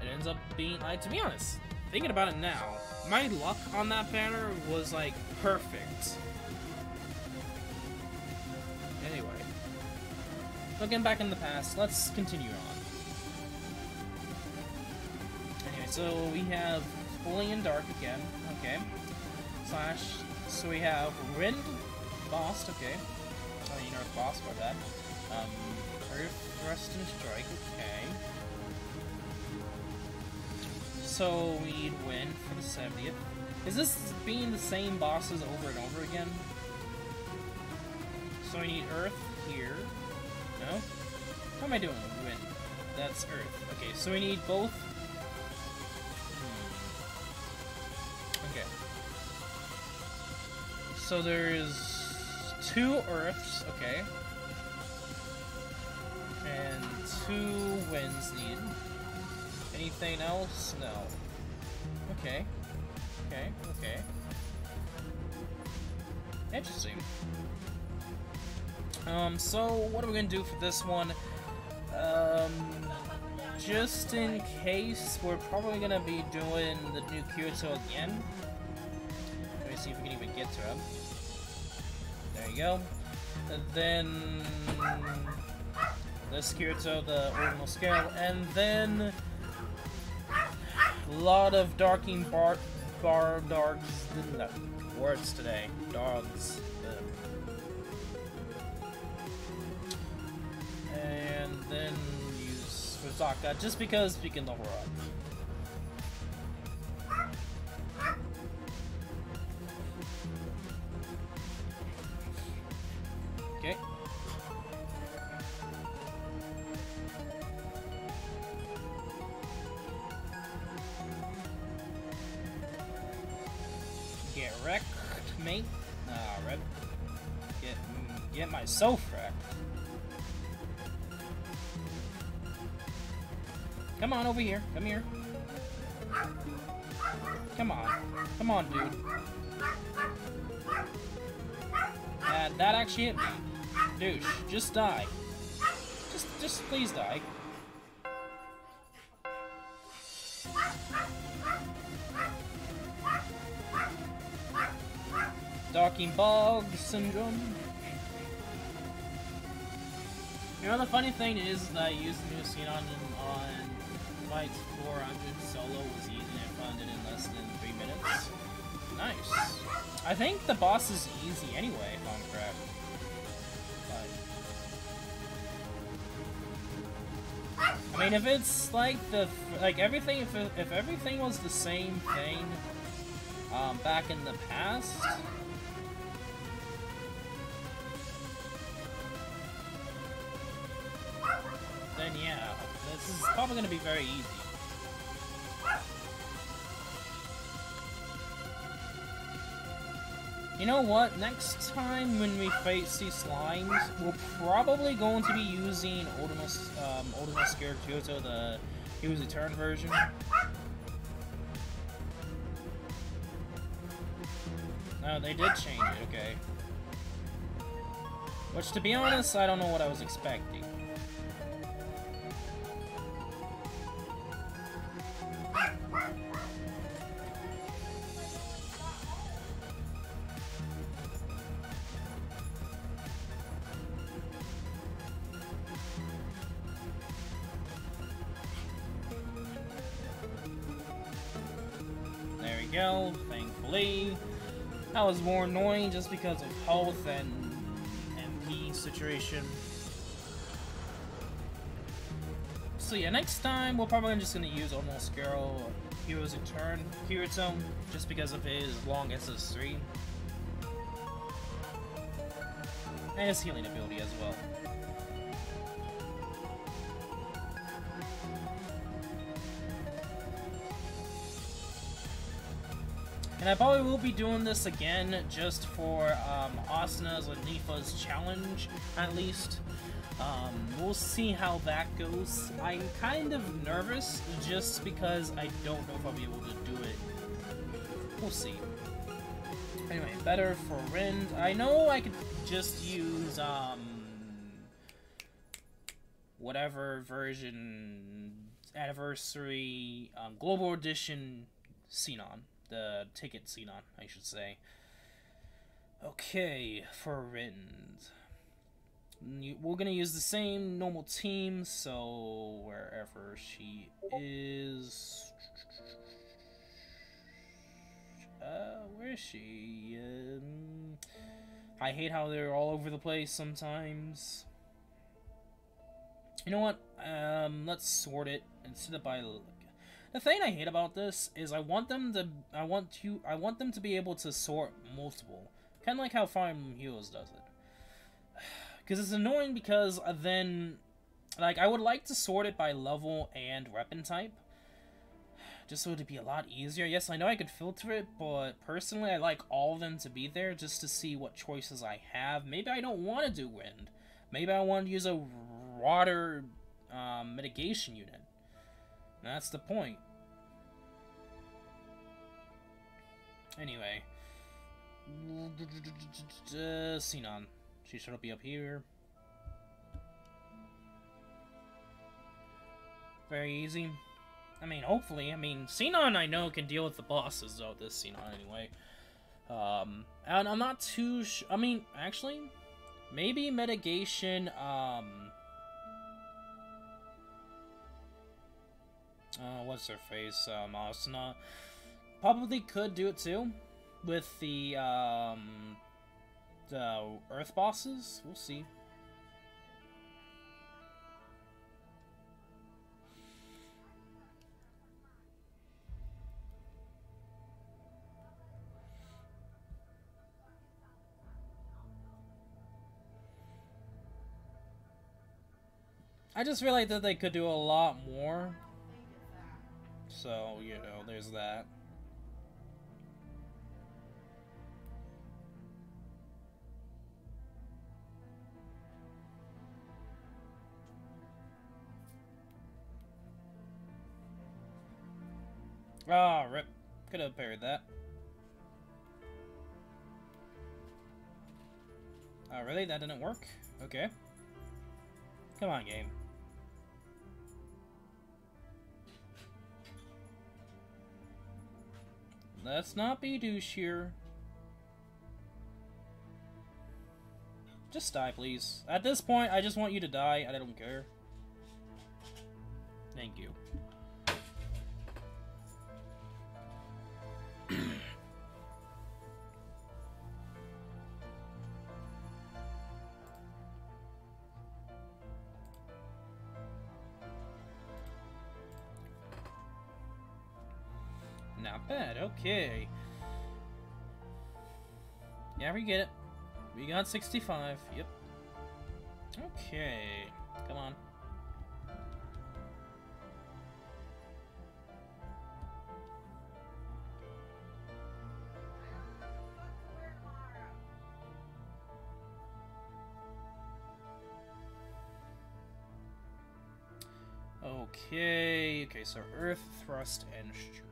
it ends up being, like, to be honest, thinking about it now, my luck on that banner was, like, perfect. Anyway, looking back in the past, let's continue on. Anyway, so we have Fully in Dark again, okay. So we have Wind Boss, okay. Oh, you know the boss for that. Earth, Thrust, and Strike, okay. So we need Wind for the 70th. Is this being the same bosses over and over again? So we need Earth here. No? How am I doing? Wind. That's Earth. Okay, so we need both. Okay. So there's 2 Earths, okay. And 2 winds needed. Anything else? No. Okay. Okay. Interesting. So what are we gonna do for this one? Just in case, we're probably gonna be doing the new Kirito again. Let me see if we can even get to him. There you go. And then this Kirito, the ordinal scale, and then a lot of darking dogs. Words today. Dogs. And then use Fuzaka, just because we can level up. Okay. Get wrecked, mate. Nah, Red. Get myself wrecked. Come on over here. Come here. Come on. Come on, dude. That actually hit me. Douche, just die. Just please die. Darking Bog Syndrome. You know, the funny thing is that I used the new Sinon on Fights 400 solo, was easy and funded in less than 3 minutes. Nice. I think the boss is easy anyway, if I'm correct. But I mean, if it's like everything, if everything was the same thing back in the past, then yeah, this is probably going to be very easy. You know what? Next time when we face these slimes, we're probably going to be using Ordinal Scared Kyoto, the Heroes Return version. No, they did change it, okay. Which, to be honest, I don't know what I was expecting. There we go, thankfully. That was more annoying just because of health and MP situation. So yeah, next time we're probably just gonna use almost Girl Heroes Return Kirito just because of his long SS3. And his healing ability as well. And I probably will be doing this again just for Asana's and Nifa's challenge, at least. We'll see how that goes. I'm kind of nervous just because I don't know if I'll be able to do it. We'll see. Anyway, better for Freind. I know I could just use, whatever version, anniversary, global edition Sinon. The ticket Sinon, I should say. Okay, for Freind. We're gonna use the same normal team, so wherever she is... where is she? I hate how they're all over the place sometimes. You know what? Let's sort it instead of by... The thing I hate about this is I want them to be able to sort multiple. Kind of like how Fire Emblem Heroes does it. Because it's annoying because then, like, I would like to sort it by level and weapon type. Just so it'd be a lot easier. Yes, I know I could filter it, but personally I like all of them to be there just to see what choices I have. Maybe I don't want to do wind. Maybe I want to use a water mitigation unit. That's the point. Anyway. Sinon. She should be up here. Very easy. I mean, hopefully. I mean, Sinon, I know, can deal with the bosses, though, this Sinon, anyway. And I'm not too I mean, actually, maybe mitigation, what's her face, Asuna. Probably could do it, too. With the Earth bosses? We'll see. I just realized that they could do a lot more. So, you know, there's that. Ah, rip. Could have parried that. Oh, really? That didn't work? Okay. Come on, game. Let's not be douche here. Just die, please. At this point, I just want you to die. I don't care. Thank you. Not bad, okay. Yeah, we get it. We got 65, yep. Okay, come on. Okay, so Earth, Thrust, and Strike.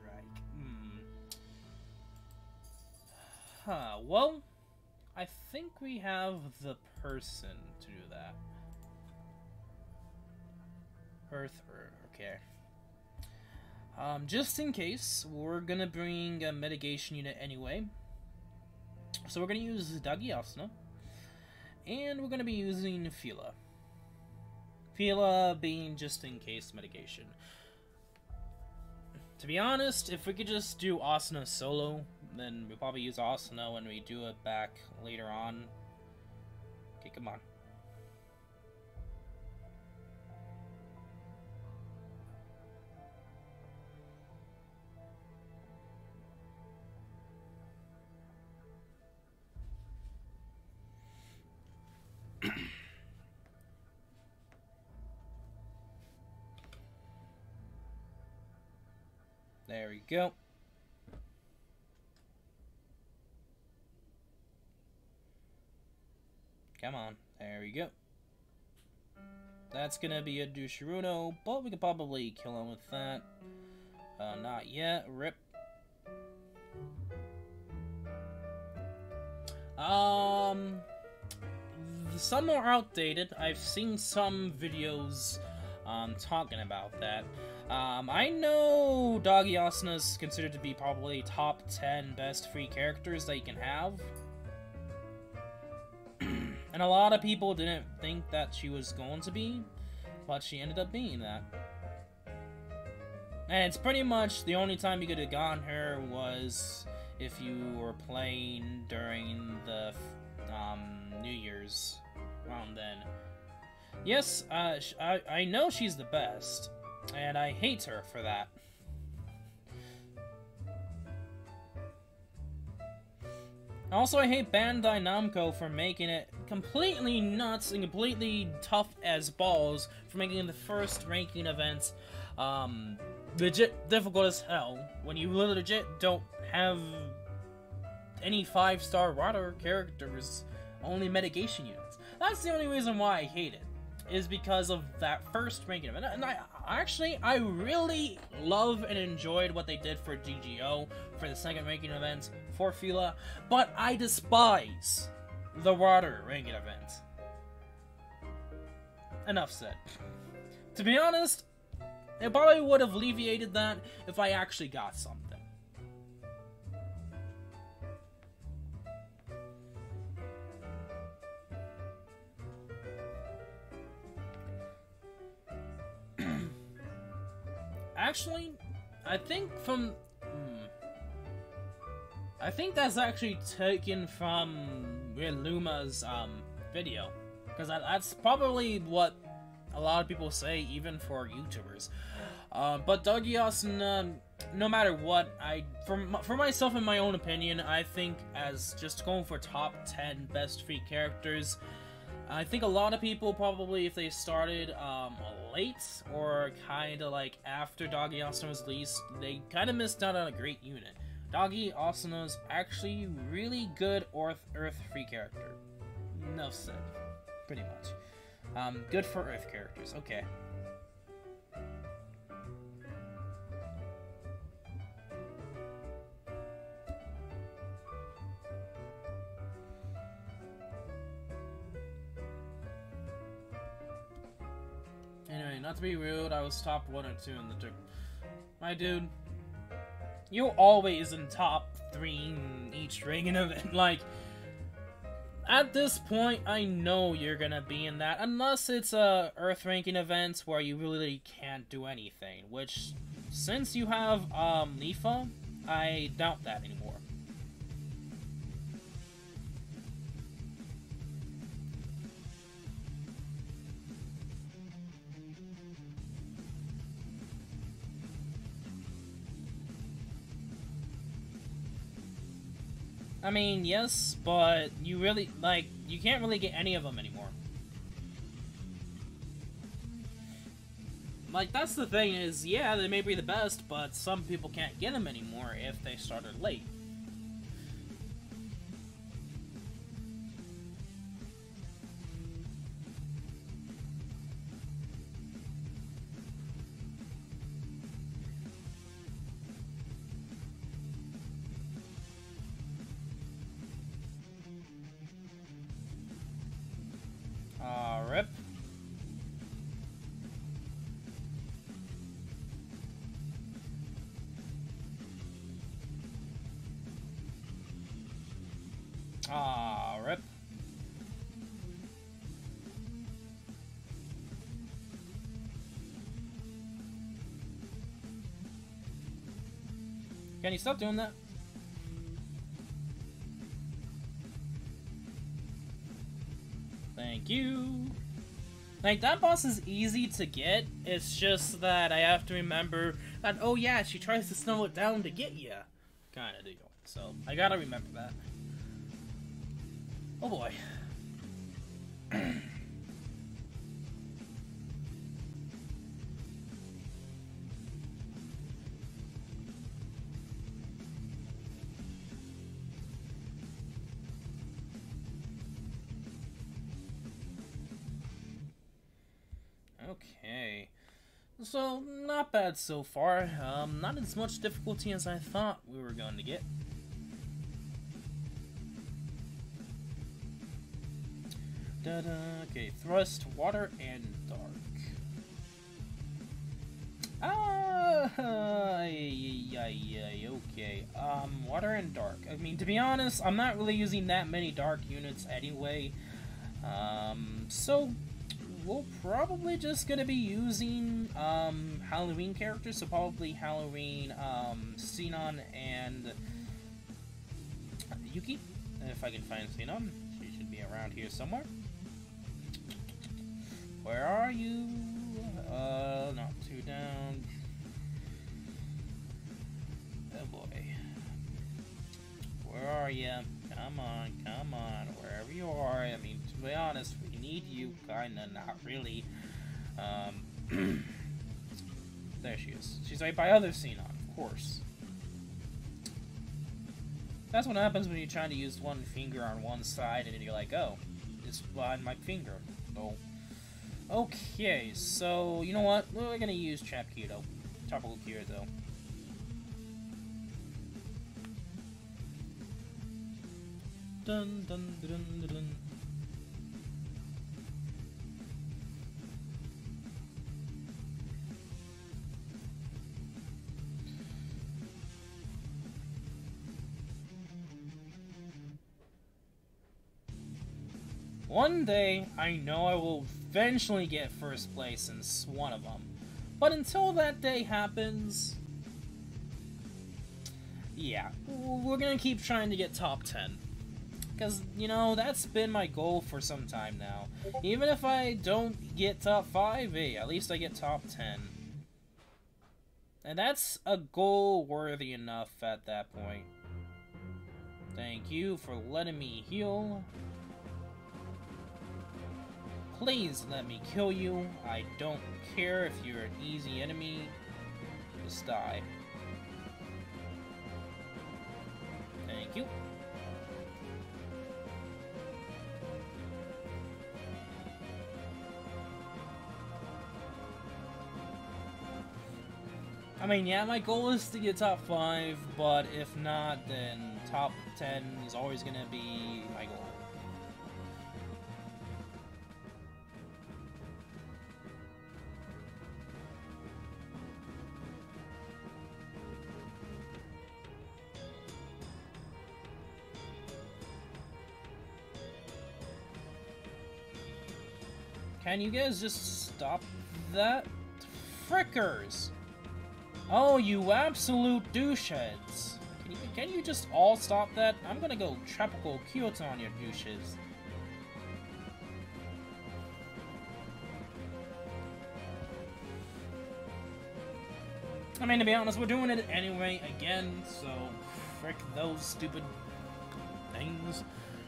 Well, I think we have the person to do that. Earth, okay. Just in case, we're gonna bring a mitigation unit anyway. So we're gonna use Dagi Asuna. And we're gonna be using Fila. Fila being just in case mitigation. To be honest, if we could just do Asuna solo, then we'll probably use Asuna when we do it back later on. Okay, come on. There we go. Come on. There we go. That's gonna be a Dushiruno, but we could probably kill him with that. Not yet. Rip. Some are outdated. I've seen some videos talking about that. I know Doggy Asuna is considered to be probably top 10 best free characters that you can have. And a lot of people didn't think that she was going to be, but she ended up being that. And it's pretty much the only time you could have gotten her was if you were playing during the New Year's around then. Yes, I know she's the best, and I hate her for that. Also, I hate Bandai Namco for making it completely nuts and completely tough as balls for making the first ranking events legit difficult as hell when you legit don't have any 5-star water characters, only mitigation units. That's the only reason why I hate it, is because of that first ranking event. And I really love and enjoyed what they did for GGO for the second ranking event for Fila, but I despise the water ranking event. Enough said. To be honest, it probably would have alleviated that if I actually got something. Actually, I think that's actually taken from Luma's video, because that's probably what a lot of people say, even for YouTubers. But Doggy Asuna, no matter what, for myself, in my own opinion, I think as just going for top 10 best free characters, I think a lot of people probably, if they started late or kind of like after Doggy Asuna was released, they kind of missed out on a great unit. Doggy Asuna's actually really good Earth free character. Enough said. Pretty much. Good for Earth characters. Okay. Anyway, not to be rude, I was top 1 or 2 in the tournament. My dude, you're always in top 3 in each ranking event. Like, at this point, I know you're gonna be in that, unless it's a Earth ranking event where you really can't do anything, which, since you have Lifa, I doubt that anymore. I mean, yes, but you really, like, you can't really get any of them anymore. Like, that's the thing is, yeah, they may be the best, but some people can't get them anymore if they started late. Rip. Rip. Can you stop doing that? Thank you. Like, that boss is easy to get, it's just that I have to remember that, oh yeah, she tries to slow it down to get ya, kinda deal. So, I gotta remember that. Oh boy. Okay. So, not bad so far. Not as much difficulty as I thought we were going to get. Okay, thrust, water, and dark. Okay. Water and dark. I mean, to be honest, I'm not really using that many dark units anyway. So we're probably just gonna be using, Halloween characters, so probably Halloween, Sinon, and Yuki. If I can find Sinon. She should be around here somewhere. Where are you? Not too down. Oh boy. Where are you? Come on, wherever you are. I mean, to be honest, we need you, kinda, not really. There she is. She's right by other Sinon, of course. That's what happens when you're trying to use one finger on one side, and then you're like, oh, it's behind my finger. So, okay, so, you know what? We're gonna use Tropical Kyoto. Dun dun dun dun dun. One day, I know I will eventually get first place in one of them. But until that day happens, yeah, we're gonna keep trying to get top 10. Because, you know, that's been my goal for some time now. Even if I don't get top 5, hey, at least I get top 10. And that's a goal worthy enough at that point. Thank you for letting me heal. Please let me kill you. I don't care if you're an easy enemy. Just die. Thank you. I mean, yeah, my goal is to get top 5, but if not, then top 10 is always gonna be my goal. Can you guys just stop that? Frickers! Oh, you absolute doucheheads. Can you just all stop that? I'm gonna go Tropical Kyoto on your douches. I mean, to be honest, we're doing it anyway again, so frick those stupid things.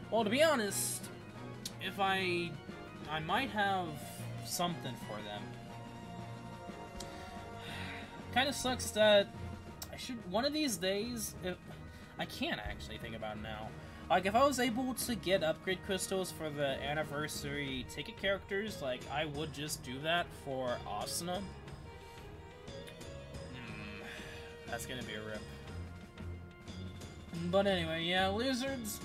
Well, to be honest, if I might have something for them. Kind of sucks that I should, one of these days, if I can't actually think about it now. Like, if I was able to get upgrade crystals for the anniversary ticket characters, like, I would just do that for Asuna. That's gonna be a rip. But anyway, yeah, lizards,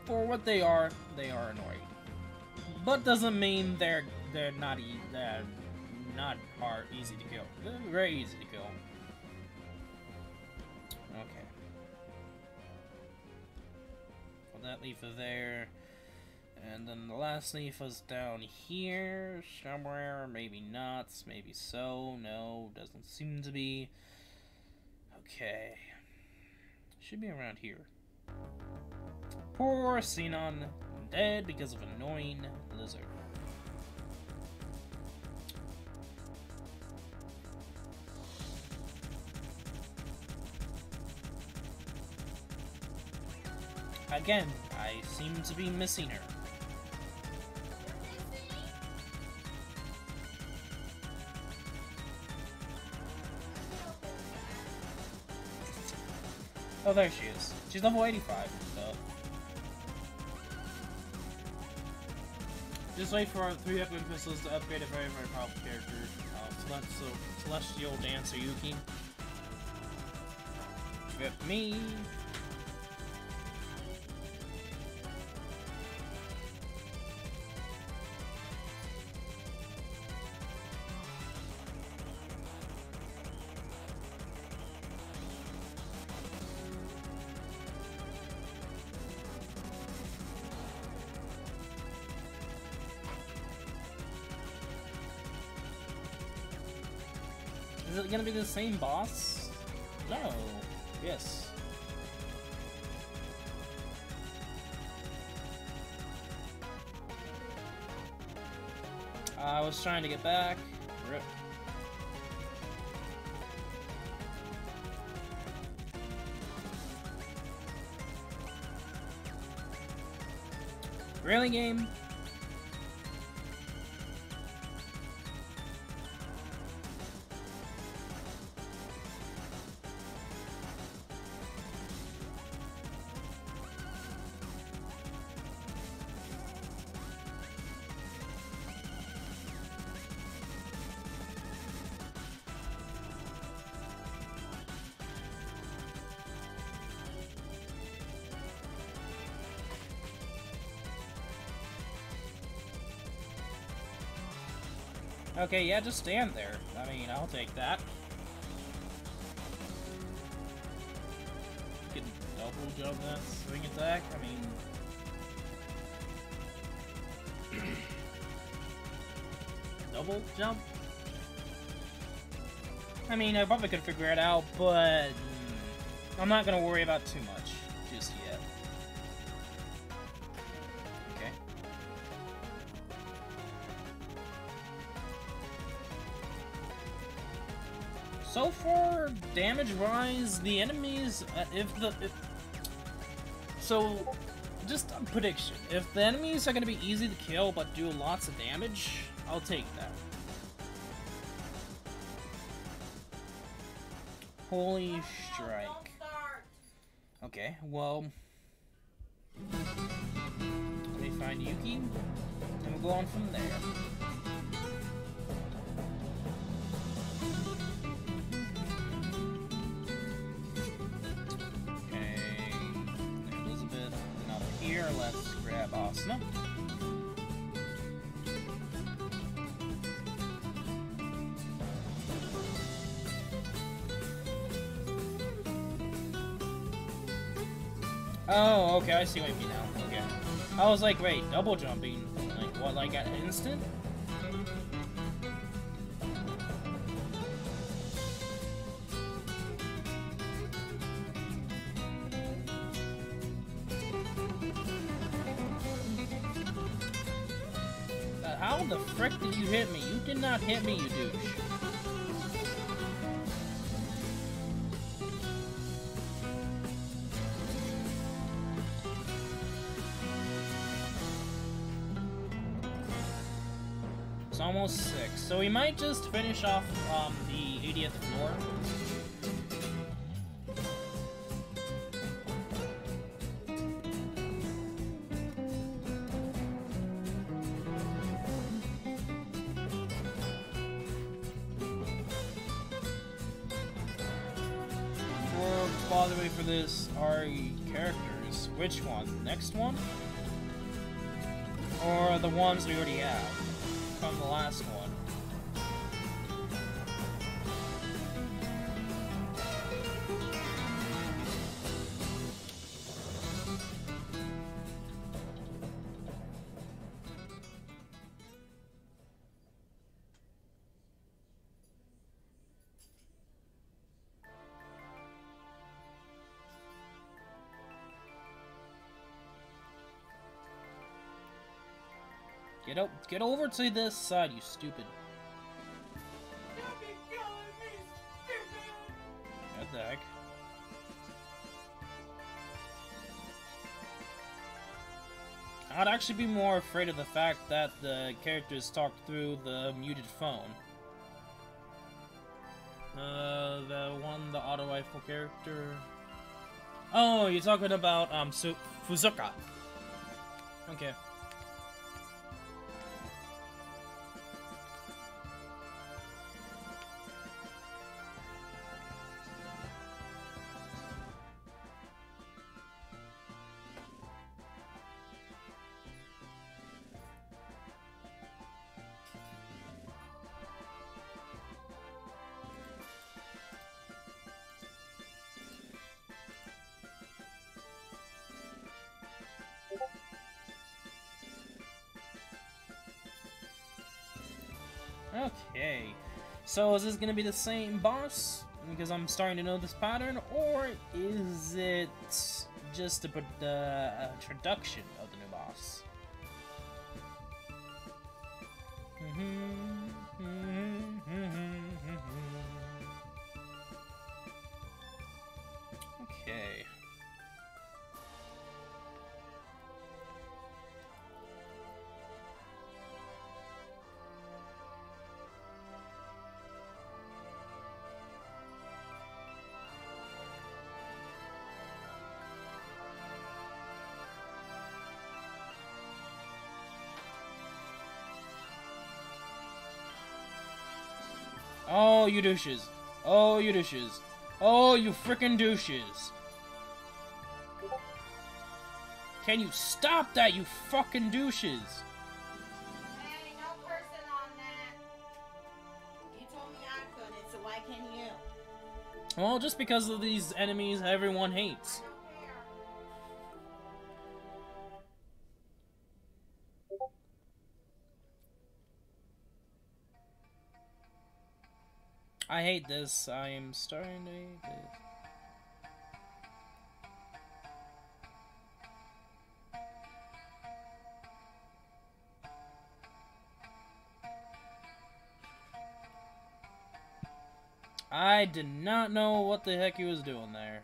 for what they are annoying. But doesn't mean they're not hard, easy to kill. They're very easy to kill. Okay. Put that leaf there. And then the last leaf was down here somewhere. Maybe not, maybe so. No, doesn't seem to be. Okay. Should be around here. Poor Sinon, dead because of annoying lizard. Again, I seem to be missing her. Oh, there she is. She's level 85, so. Just wait for 3 upgrade pistols to upgrade a very, very powerful character. Celestial Dancer Yuki. With me. Is it gonna be the same boss? No. Yes. I was trying to get back. Rip. Really, game? Okay, yeah, just stand there. I mean, I'll take that. You can double jump that swing attack. I mean... double jump? I mean, I probably could figure it out, but... I'm not gonna worry about too much just yet. Okay. So far, damage-wise, the enemies, so, just a prediction. If the enemies are going to be easy to kill but do lots of damage, I'll take that. Holy strike. Okay, well, let me find Yuki, and we'll go on from there. Let's grab Asuna. Oh, okay, I see what you mean now. Okay. I was like, wait, double jumping? Like, what, like at instant? How the frick did you hit me? You did not hit me, you douche. It's almost 6, so we might just finish off the 80th floor. Bother me for this are characters. Which one? Next one? Or the ones we already have from the last one? Get over to this side, you stupid. What the heck? I'd actually be more afraid of the fact that the characters talk through the muted phone. The auto rifle character. Oh, you're talking about Fuzuka. Okay. Okay, so is this gonna be the same boss? Because I'm starting to know this pattern, or is it just a introduction of the new boss? Okay. Oh, you douches. Oh, you douches. Oh, you frickin' douches. Can you stop that, you fucking douches? Hey, no cursing on that. You told me I couldn't, so why can't you? Well, just because of these enemies everyone hates. I don't care. I hate this. I am starting to hate this. I did not know what the heck he was doing there.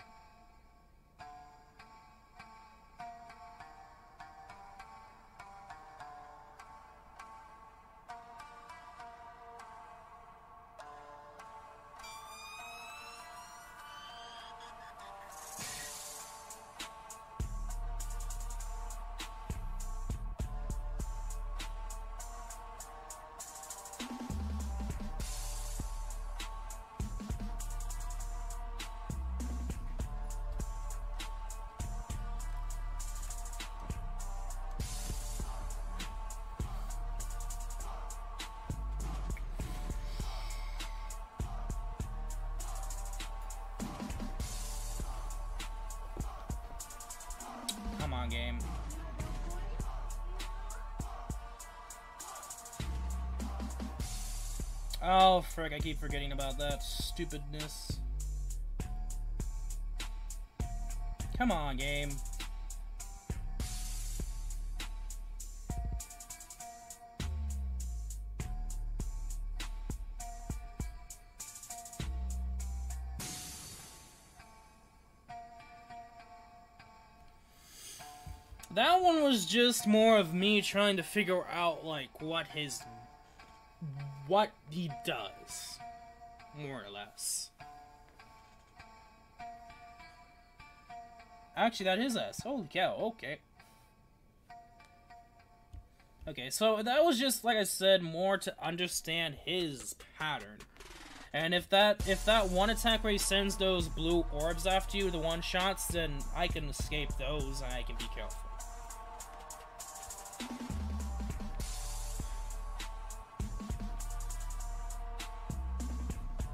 Come on, game. Oh, frick, I keep forgetting about that stupidness. Come on, game. That one was just more of me trying to figure out, like, what he does. More or less. Actually, that is us. Holy cow, okay. Okay, so that was just, like I said, more to understand his pattern. And if that one attack where he sends those blue orbs after you, the one-shots, then I can escape those and I can be careful.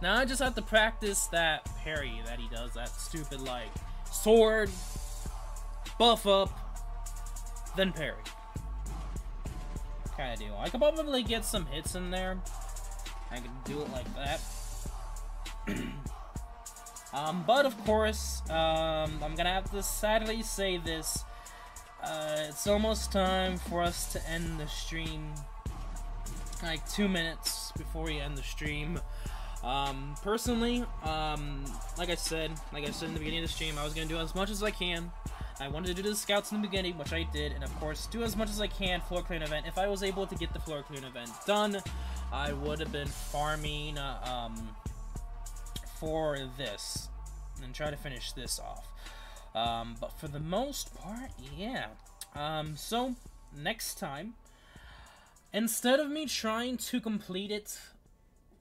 Now I just have to practice that parry that he does, that stupid, like, sword, buff up, then parry. Kinda deal. I could probably get some hits in there. I could do it like that. But of course, I'm gonna have to sadly say this. It's almost time for us to end the stream. Like 2 minutes before we end the stream. Personally, like I said in the beginning of the stream, I was gonna do as much as I can. I wanted to do the scouts in the beginning, which I did, and of course, do as much as I can floor clearing event. If I was able to get the floor clearing event done, I would have been farming, for this, and try to finish this off. But for the most part, yeah. So, next time, instead of me trying to complete it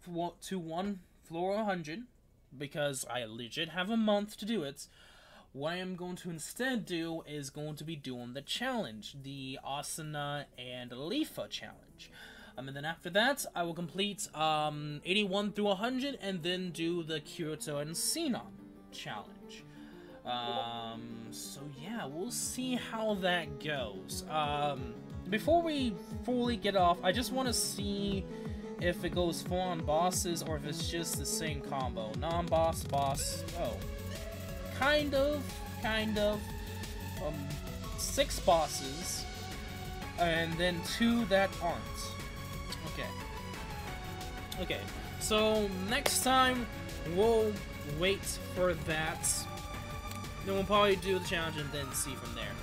to one floor 100, because I legit have a month to do it, what I am going to instead do is going to be doing the challenge, the Asuna and Lifa challenge. And then after that, I will complete 81 through 100, and then do the Kyoto and Sinon challenge. So yeah, we'll see how that goes. Before we fully get off, I just want to see if it goes full on bosses or if it's just the same combo. Non-boss, boss, oh. Kind of. 6 bosses, and then 2 that aren't. Okay, so next time we'll wait for that. Then we'll probably do the challenge and then see from there.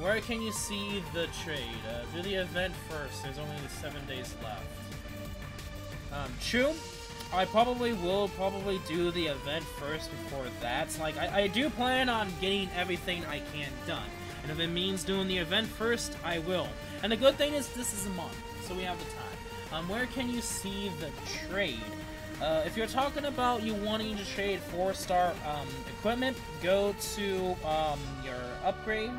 Where can you see the trade? Do the event first. There's only 7 days left. True. I will probably do the event first before that. Like, I do plan on getting everything I can done. And if it means doing the event first, I will. And the good thing is, this is a month, so we have the time. Where can you see the trade? If you're talking about you wanting to trade 4-star equipment, go to your upgrade,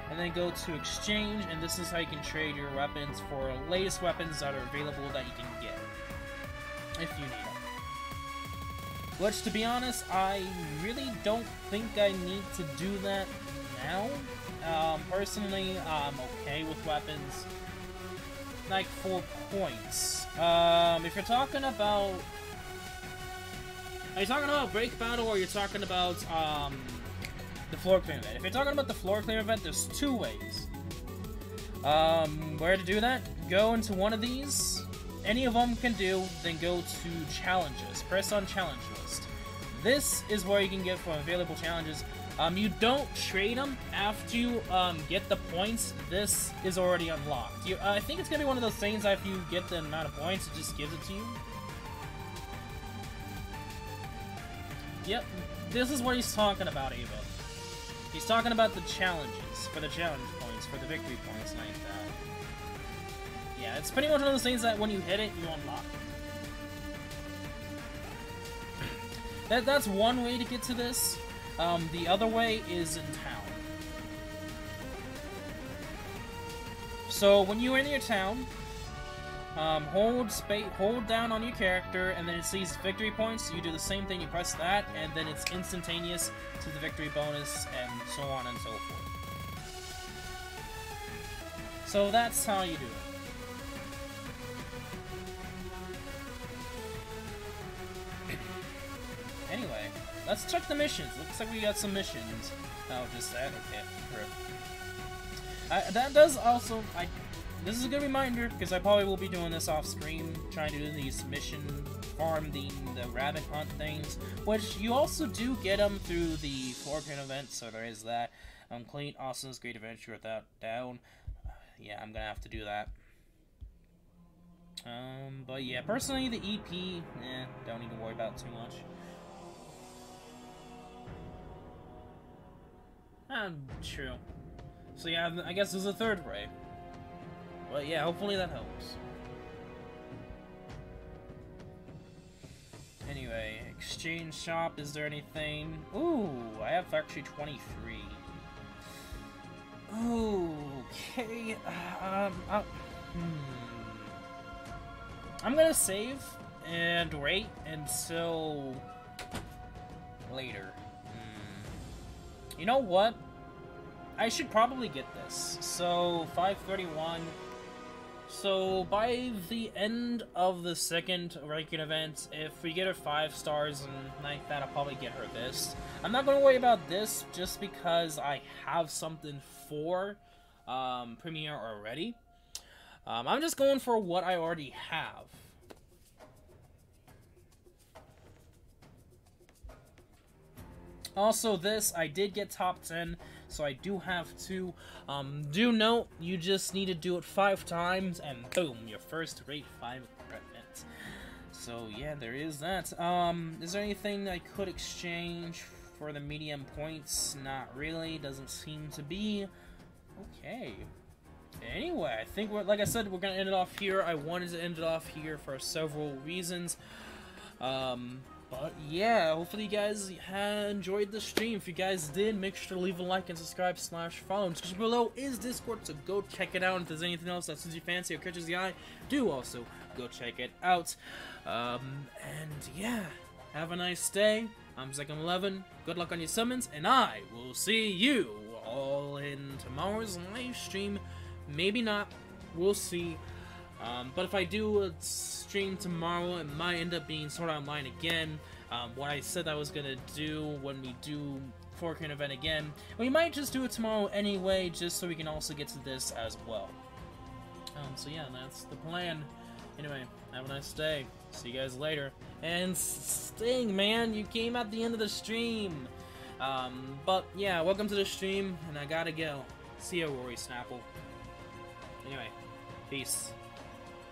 and then go to exchange, and this is how you can trade your weapons for latest weapons that are available that you can get, if you need them. Which, to be honest, I really don't think I need to do that now. Personally, I'm okay with weapons. Like, 4 points. If you're talking about... Are you talking about Break Battle, or you're talking about, the floor clear event? If you're talking about the floor clear event, there's 2 ways. Where to do that? Go into one of these. Any of them can do, then go to challenges. Press on challenge list. This is where you can get for available challenges. You don't trade them after you get the points. This is already unlocked. I think it's gonna be one of those things that if you get the amount of points, it just gives it to you. Yep, this is what he's talking about, Ava. He's talking about the challenges, for the challenge points, for the victory points, like that. Yeah, it's pretty much one of those things that when you hit it, you unlock it. That's one way to get to this. The other way is in town. So when you enter your town, hold down on your character, and then it sees victory points. You do the same thing. You press that, and then it's instantaneous to the victory bonus, and so on and so forth. So that's how you do it. Anyway, let's check the missions. Looks like we got some missions. Oh, just that? Okay. That does also... This is a good reminder, because I probably will be doing this off-screen, trying to do these mission farm, the rabbit hunt things, which you also do get them through the floor clear event, so there is that. Complete Austin's Great Adventure without down. Yeah, I'm gonna have to do that. But yeah, personally, the EP, don't need to worry about too much. True. So yeah, I guess there's a third way. But yeah, hopefully that helps. Anyway, exchange shop, is there anything? Ooh, I have actually 23. Okay, I'm gonna save and wait until later. You know what? I should probably get this. So, 531. So, by the end of the second ranking event, if we get her 5 stars and like that, I'll probably get her this. I'm not going to worry about this just because I have something for Premiere already. I'm just going for what I already have. Also, this, I did get top 10, so I do have 2. Do note, you just need to do it 5 times, and boom, your first rate 5 equipment. So, yeah, there is that. Is there anything I could exchange for the medium points? Not really, doesn't seem to be. Okay. Anyway, I think, like I said, we're going to end it off here. I wanted to end it off here for several reasons. But yeah, hopefully you guys enjoyed the stream. If you guys did, make sure to leave a like and subscribe / follow. Description below is Discord, so go check it out. If there's anything else that suits your fancy or catches the eye, do also go check it out. And yeah, have a nice day. I'm Second11. Good luck on your summons, and I will see you all in tomorrow's live stream. Maybe not. We'll see. But if I do a stream tomorrow, it might end up being Sword Art Online again. What I said I was gonna do when we do Fortune event again. We might just do it tomorrow anyway, just so we can also get to this as well. So yeah, that's the plan. Anyway, have a nice day. See you guys later. And Sting, man, you came at the end of the stream. But yeah, welcome to the stream, and I gotta go. See ya, Rory Snapple. Anyway, peace.